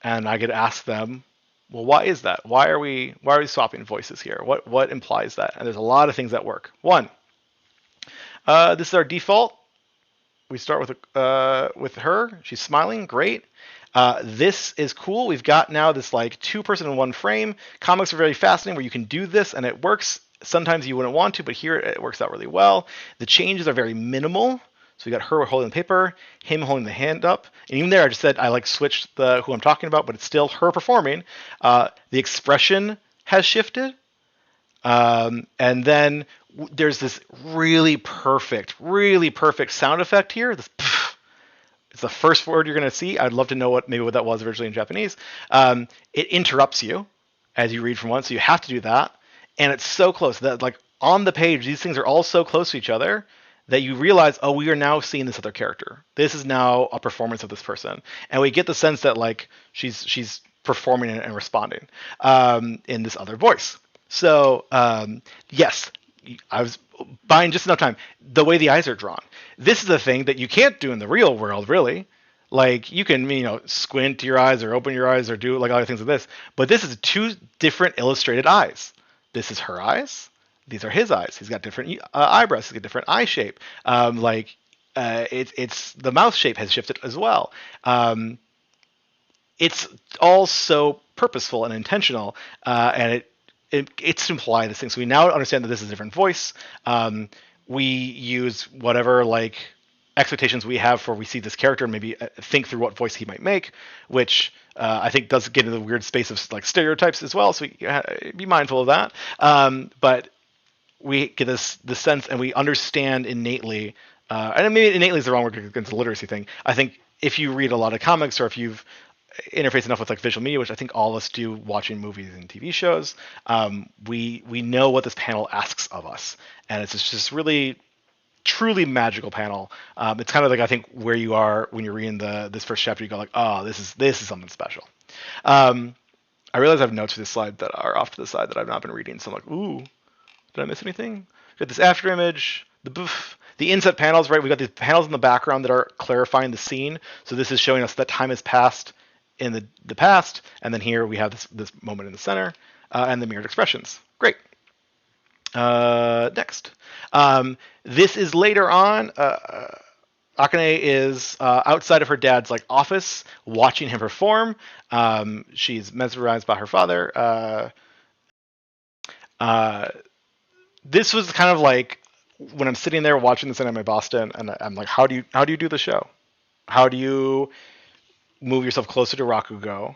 And I get to ask them, well, why is that? Why are we swapping voices here? What implies that? And there's a lot of things that work. One, this is our default. We start with her. She's smiling. Great. This is cool. We've got now this like 2-person in one frame. Comics are very fascinating where you can do this and it works. Sometimes you wouldn't want to, but here it works out really well. The changes are very minimal. So we got her holding the paper, him holding the hand up, and even there I just said I like switched the who I'm talking about, but it's still her performing. The expression has shifted, and then there's this really perfect sound effect here. This it's the first word you're going to see. I'd love to know what that was originally in Japanese. It interrupts you as you read from one, so you have to do that. And it's so close that like on the page, these things are all so close to each other that you realize, oh, we are now seeing this other character. This is now a performance of this person, and we get the sense that like she's performing and responding in this other voice. So yes, I was buying just enough time. The way the eyes are drawn, this is the thing that you can't do in the real world, really. Like you can, squint your eyes or open your eyes or do like other things like this, but this is two different illustrated eyes. This is her eyes. These are his eyes. He's got different eyebrows. He's got different eye shape. It's the mouth shape has shifted as well. It's all so purposeful and intentional, and it's to imply this thing. So we now understand that this is a different voice. We use whatever like expectations we have for we see this character, and maybe think through what voice he might make, which I think does get into the weird space of like stereotypes as well. So be mindful of that. But we get this sense, and we understand innately. And maybe innately is the wrong word against the literacy thing. I think if you read a lot of comics, or if you've interfaced enough with like visual media, which I think all of us do, watching movies and TV shows, we know what this panel asks of us, and it's just really truly magical panel. It's kind of like I think where you are when you're reading this first chapter, you go like, oh, this is something special. I realize I have notes for this slide that are off to the side that I've not been reading, so I'm like, ooh, did I miss anything? Got this after image, the inset panels, right? We got these panels in the background that are clarifying the scene. So this is showing us that time has passed in the past, and then here we have this moment in the center, and the mirrored expressions. Great. Next. This is later on. Akane is outside of her dad's like office, watching him perform. She's mesmerized by her father. This was kind of like when I'm sitting there watching this in my Boston, and I'm like, how do you do the show? How do you move yourself closer to Rakugo?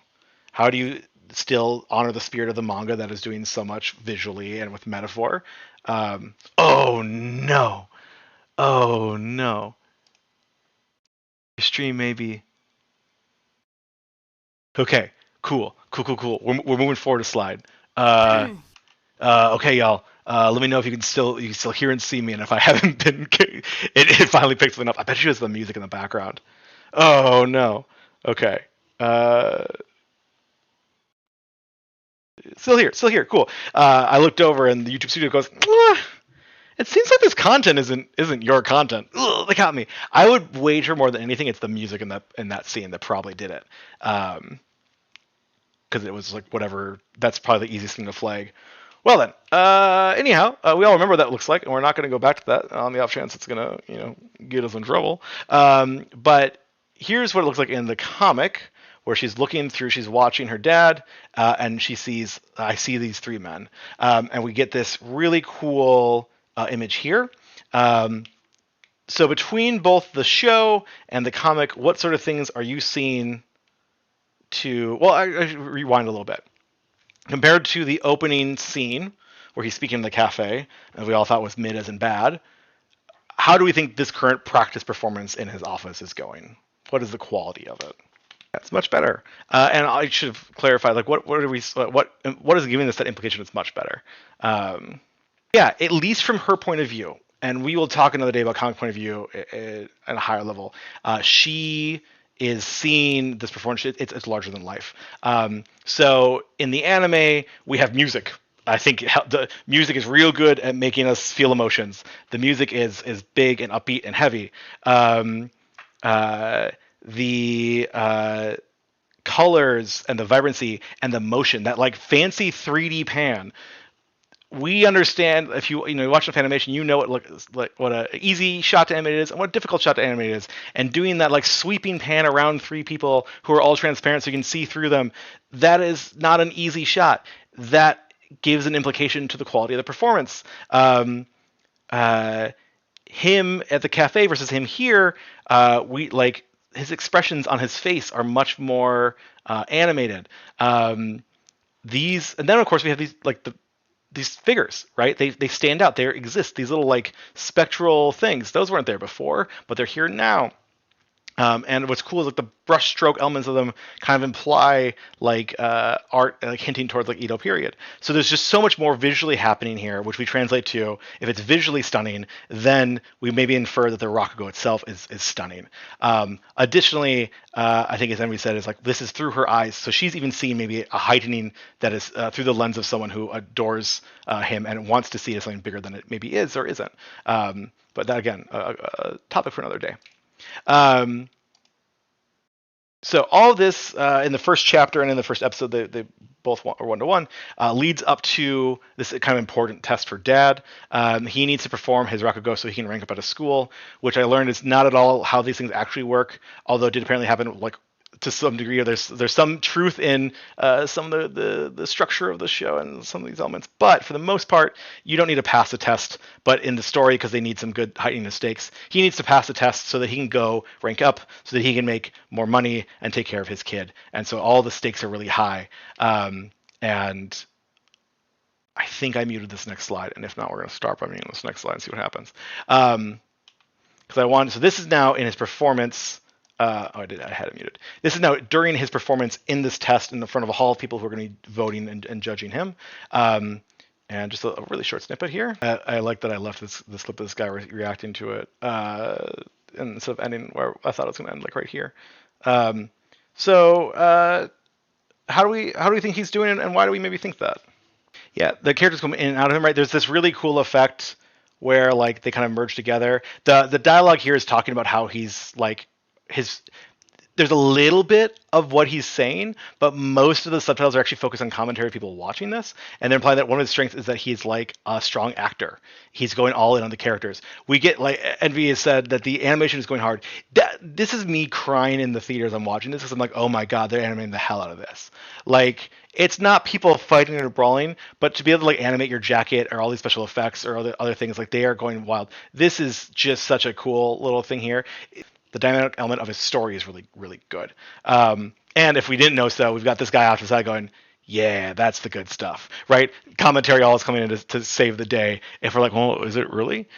How do you still honor the spirit of the manga that is doing so much visually and with metaphor? Oh no. Stream maybe. Okay, cool. We're moving forward a slide. Okay, y'all. Let me know if you can still hear and see me, and if I haven't been, it finally picked something up. I bet you it's the music in the background. Oh no. Okay. Still here. Cool. I looked over, and the YouTube studio goes, it seems like this content isn't your content. Ugh, they got me. I would wager more than anything it's the music in that scene that probably did it. Because it was like whatever. That's probably the easiest thing to flag. Well then, anyhow, we all remember what that looks like, and we're not going to go back to that on the off chance it's going to get us in trouble. But here's what it looks like in the comic, where she's looking through, she's watching her dad, and she sees, I see these three men, and we get this really cool image here. So between both the show and the comic, what sort of things are you seeing? I rewind a little bit. Compared to the opening scene where he's speaking in the cafe, and we all thought was mid as in bad, how do we think this current practice performance in his office is going? What is the quality of it? It's much better. And I should have clarified, like, what is giving us that implication it's much better? Yeah, at least from her point of view, and we will talk another day about comic point of view at a higher level. She is seeing this performance. It's larger than life. So in the anime, we have music. I think the music is real good at making us feel emotions. The music is big and upbeat and heavy. The colors and the vibrancy and the motion, that like fancy 3D pan. We understand if you watch enough animation, you know what an easy shot to animate is and what a difficult shot to animate is. And doing that like sweeping pan around three people who are all transparent so you can see through them, that is not an easy shot. That gives an implication to the quality of the performance. him at the cafe versus him here, we like his expressions on his face are much more animated. These, and then of course we have these like these figures, right? They stand out. They exist. These little like spectral things. Those weren't there before, but they're here now. And what's cool is like the brushstroke elements of them kind of imply like art, like hinting towards like Edo period. So there's just so much more visually happening here, which we translate to if it's visually stunning, then we maybe infer that the Rakugo itself is stunning. Additionally, I think as Envy said, is like this is through her eyes, so she's even seeing maybe a heightening that is through the lens of someone who adores him and wants to see it as something bigger than it maybe is or isn't. But that again, a topic for another day. So all of this in the first chapter and in the first episode, they both are one-to-one, leads up to this kind of important test for Dad. He needs to perform his Rakugo so he can rank up at a school, which I learned is not at all how these things actually work, although it did apparently happen like to some degree. There's some truth in some of the structure of the show and some of these elements, but for the most part, you don't need to pass the test. But in the story, because they need some good heightening of stakes, he needs to pass the test so that he can go rank up, so that he can make more money and take care of his kid. And so all the stakes are really high. And I think I muted this next slide, and if not, we're going to start by muting this next slide and see what happens. Because I wanted, so this is now in his performance. I had it muted. This is now during his performance in this test in the front of a hall of people who are going to be voting and judging him. And just a really short snippet here. I like that I left this clip of this guy reacting to it instead of ending where I thought it was going to end, like right here. So how do we think he's doing, and why do we maybe think that? Yeah, the characters come in and out of him, right? There's this really cool effect where like they kind of merge together. The dialogue here is talking about how he's like there's a little bit of what he's saying, but most of the subtitles are actually focused on commentary of people watching this, and they're implying that one of his strengths is that he's like a strong actor. He's going all in on the characters. We get, like Envy has said, that the animation is going hard. This is me crying in the theaters I'm watching this, because I'm like, oh my god, they're animating the hell out of this. Like, it's not people fighting or brawling, but to be able to like animate your jacket or all these special effects or other things, like they are going wild. This is just such a cool little thing here. The dynamic element of his story is really, really good. And if we didn't know so, we've got this guy off to the side going, yeah, that's the good stuff, right? Commentary always coming in to save the day. If we're like, well, is it really?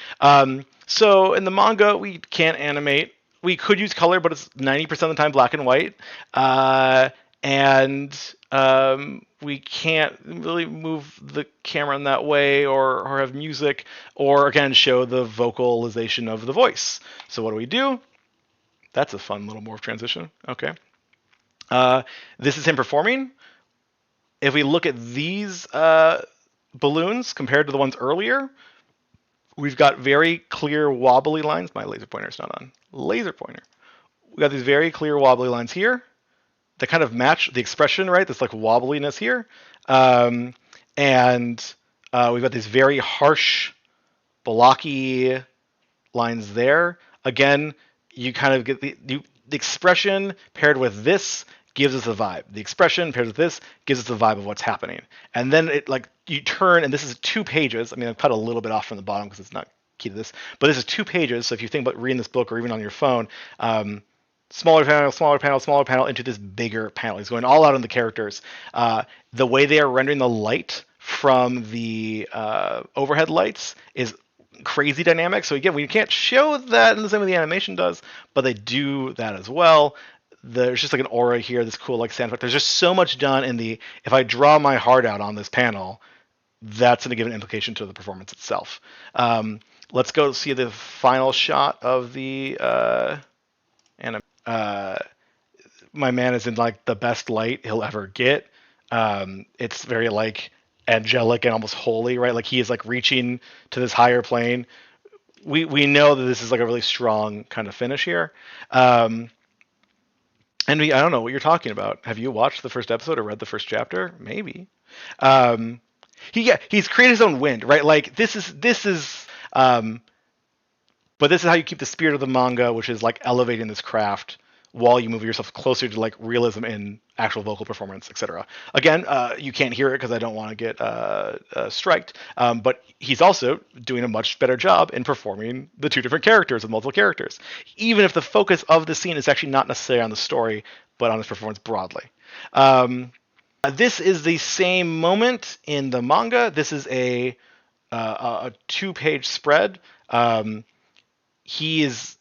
So in the manga, we can't animate. We could use color, but it's 90% of the time black and white. And we can't really move the camera in that way or have music or, again, show the vocalization of the voice. So what do? That's a fun little morph transition. Okay. This is him performing. If we look at these balloons compared to the ones earlier, we've got very clear wobbly lines. My laser pointer is not on. Laser pointer. We got these very clear wobbly lines here that kind of match the expression, right? This like wobbliness here. And we've got these very harsh, blocky lines there. Again, you kind of get the expression paired with this gives us a vibe. The expression paired with this gives us the vibe of what's happening. And then it like you turn, and this is 2 pages. I mean, I've cut a little bit off from the bottom because it's not key to this, but this is 2 pages. So if you think about reading this book or even on your phone, smaller panel, smaller panel, smaller panel into this bigger panel. He's going all out on the characters. The way they are rendering the light from the overhead lights is crazy dynamic. So again, we can't show that in the same way the animation does, but they do that as well. There's just like an aura here, this cool like sand effect. There's just so much done in the, if I draw my heart out on this panel, that's going to give an implication to the performance itself. Let's go see the final shot of the my man is in like the best light he'll ever get. It's very like angelic and almost holy, right? Like he is like reaching to this higher plane. We know that this is like a really strong kind of finish here. And I don't know what you're talking about. Have you watched the first episode or read the first chapter? Maybe. He's created his own wind, right? Like this is but this is how you keep the spirit of the manga, which is like elevating this craft while you move yourself closer to like realism in actual vocal performance, etc. Again, you can't hear it because I don't want to get striked, but he's also doing a much better job in performing the two different characters with multiple characters, even if the focus of the scene is actually not necessarily on the story, but on his performance broadly. This is the same moment in the manga. This is a 2-page spread. He is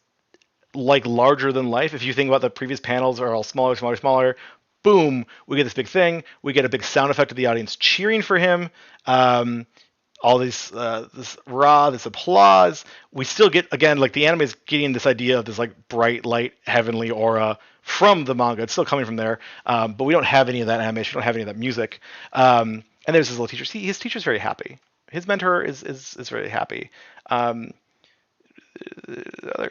like larger than life. If you think about the previous panels are all smaller, smaller, smaller. Boom, we get this big thing. We get a big sound effect of the audience cheering for him. All this this applause. We still get, again, like the anime is getting this idea of this like bright light heavenly aura from the manga. It's still coming from there, but we don't have any of that animation. We don't have any of that music. And there's his little teacher. See, his teacher's very happy. His mentor is very happy.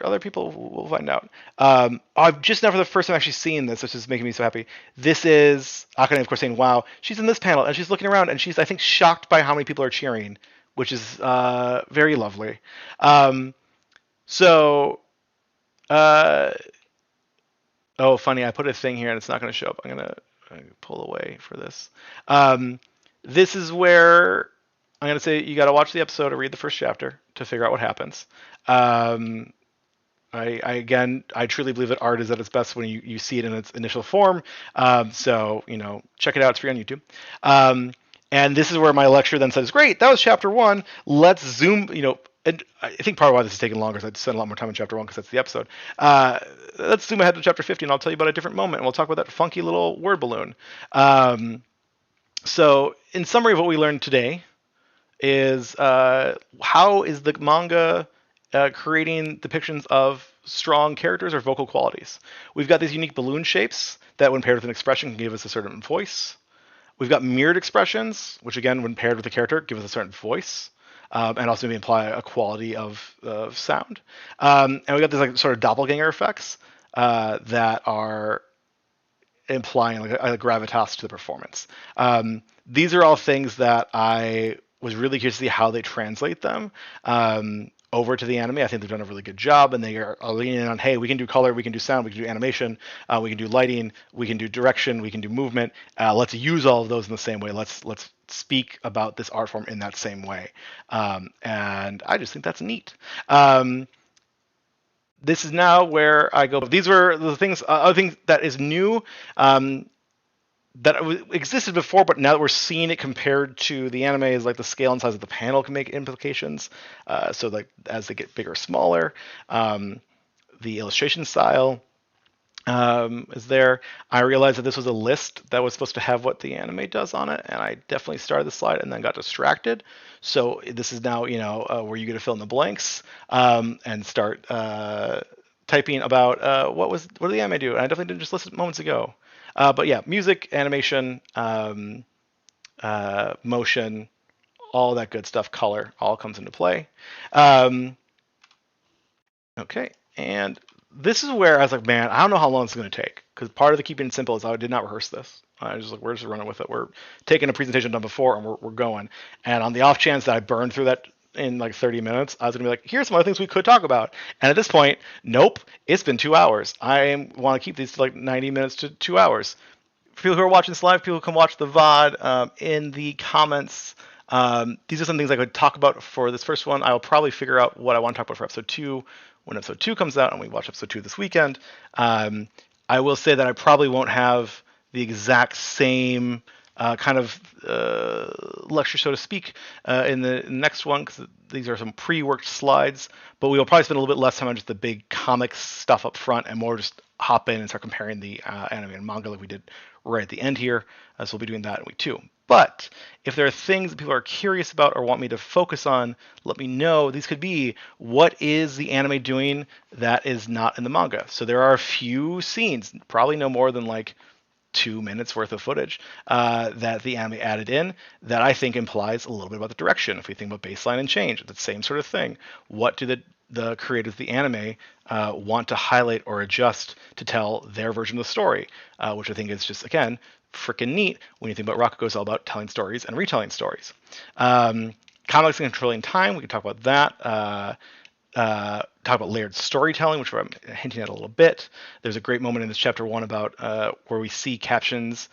Other people will find out. I've just now for the first time actually seen this, which is making me so happy. This is Akane, of course, saying, "Wow, she's in this panel," and she's looking around, and she's, I think, shocked by how many people are cheering, which is very lovely. So, oh, funny, I put a thing here, and it's not going to show up. I'm going to pull away for this. This is where I'm going to say you got to watch the episode or read the first chapter to figure out what happens. I truly believe that art is at its best when you see it in its initial form. So, check it out. It's free on YouTube. And this is where my lecture then says, great, that was chapter 1. Let's zoom, and I think part of why this is taking longer is I spent a lot more time in chapter 1 because that's the episode. Let's zoom ahead to chapter 50 and I'll tell you about a different moment and we'll talk about that funky little word balloon. So in summary of what we learned today is how is the manga creating depictions of strong characters or vocal qualities. We've got these unique balloon shapes that when paired with an expression can give us a certain voice. We've got mirrored expressions, which again, when paired with a character, give us a certain voice. And also maybe imply a quality of sound. And we got these like sort of doppelganger effects that are implying like a gravitas to the performance. These are all things that I was really curious to see how they translate them over to the anime. I think they've done a really good job, and they are leaning on, hey, we can do color, we can do sound, we can do animation, we can do lighting, we can do direction, we can do movement. Let's use all of those in the same way. Let's speak about this art form in that same way. And I just think that's neat. This is now where I go. These were the things, other things that is new. That existed before, but now that we're seeing it compared to the anime, is like the scale and size of the panel can make implications. So like as they get bigger or smaller, the illustration style is there. I realized that this was a list that was supposed to have what the anime does on it, and I definitely started the slide and then got distracted. So this is now, where you get to fill in the blanks and start typing about what did the anime do? And I definitely didn't just list it moments ago. But yeah, music, animation, motion, all that good stuff, color, all comes into play. Okay, and this is where I was like, man, I don't know how long it's going to take, because part of the keeping it simple is I did not rehearse this. I was just like, we're just running with it. We're taking a presentation done before, and we're going. And on the off chance that I burned through that in like 30 minutes, I was going to be like, here's some other things we could talk about. And at this point, nope, it's been 2 hours. I want to keep these to like 90 minutes to 2 hours. For people who are watching this live, people who can watch the VOD, in the comments, these are some things I could talk about for this first one. I'll probably figure out what I want to talk about for episode 2 when episode 2 comes out, and we watch episode 2 this weekend. I will say that I probably won't have the exact same kind of lecture, so to speak, in the next one, because these are some pre-worked slides, but we will probably spend a little bit less time on just the big comics stuff up front and more just hop in and start comparing the anime and manga like we did right at the end here. So we'll be doing that in week 2. But if there are things that people are curious about or want me to focus on, let me know. These could be, what is the anime doing that is not in the manga? So there are a few scenes, probably no more than like 2 minutes worth of footage that the anime added in that I think implies a little bit about the direction. If we think about baseline and change, it's the same sort of thing. What do the creators of the anime want to highlight or adjust to tell their version of the story, which I think is just, again, freaking neat when you think about Rakugo is all about telling stories and retelling stories. Comics and controlling time, we can talk about that. talk about layered storytelling, which I'm hinting at a little bit. There's a great moment in this chapter 1 about where we see captions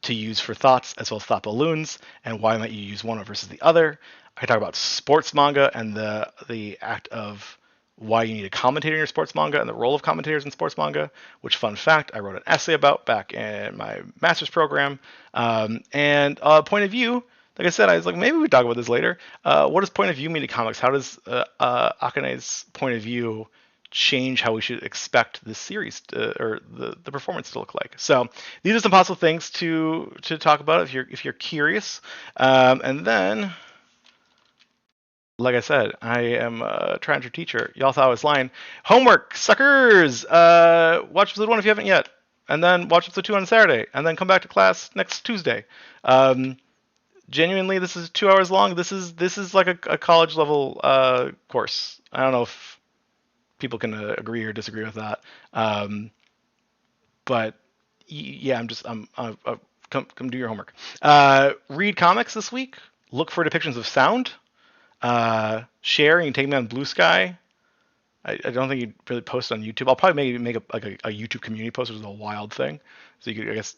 to use for thoughts as well as thought balloons, and why might you use one versus the other. I talk about sports manga and the act of why you need a commentator in your sports manga and the role of commentators in sports manga, which, fun fact, I wrote an essay about back in my master's program. And point of view, like I said, I was like, maybe we talk about this later. What does point of view mean to comics? How does Akane's point of view change how we should expect this series or the performance to look like? So these are some possible things to talk about if you're curious. And then, like I said, I am a trying teacher. Y'all thought I was lying. Homework, suckers! Watch episode 1 if you haven't yet. And then watch episode 2 on Saturday. And then come back to class next Tuesday. Genuinely, this is 2 hours long. This is like a college level course. I don't know if people can agree or disagree with that. But yeah, come do your homework. Read comics this week. Look for depictions of sound. Share. You can take me on Blue Sky. I don't think you really post on YouTube. I'll probably maybe make a YouTube community post, which is a wild thing. So you could, I guess,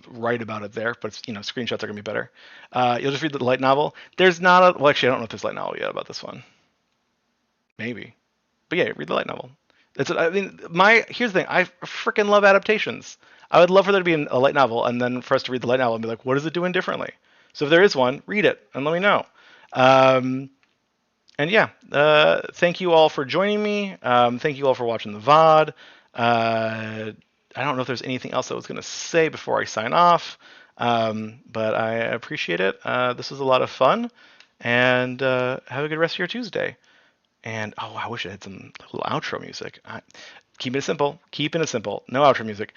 write about it there. But screenshots are gonna be better. You'll just read the light novel. There's not a well, actually, I don't know if there's light novel yet about this one. Maybe, but yeah, read the light novel. Here's the thing. I freaking love adaptations. I would love for there to be a light novel, and then for us to read the light novel and be like, what is it doing differently? So if there is one, read it and let me know. And yeah, thank you all for joining me. Thank you all for watching the VOD. I don't know if there's anything else I was going to say before I sign off, but I appreciate it. This was a lot of fun, and have a good rest of your Tuesday. And I wish I had some little outro music. Keeping it simple. No outro music.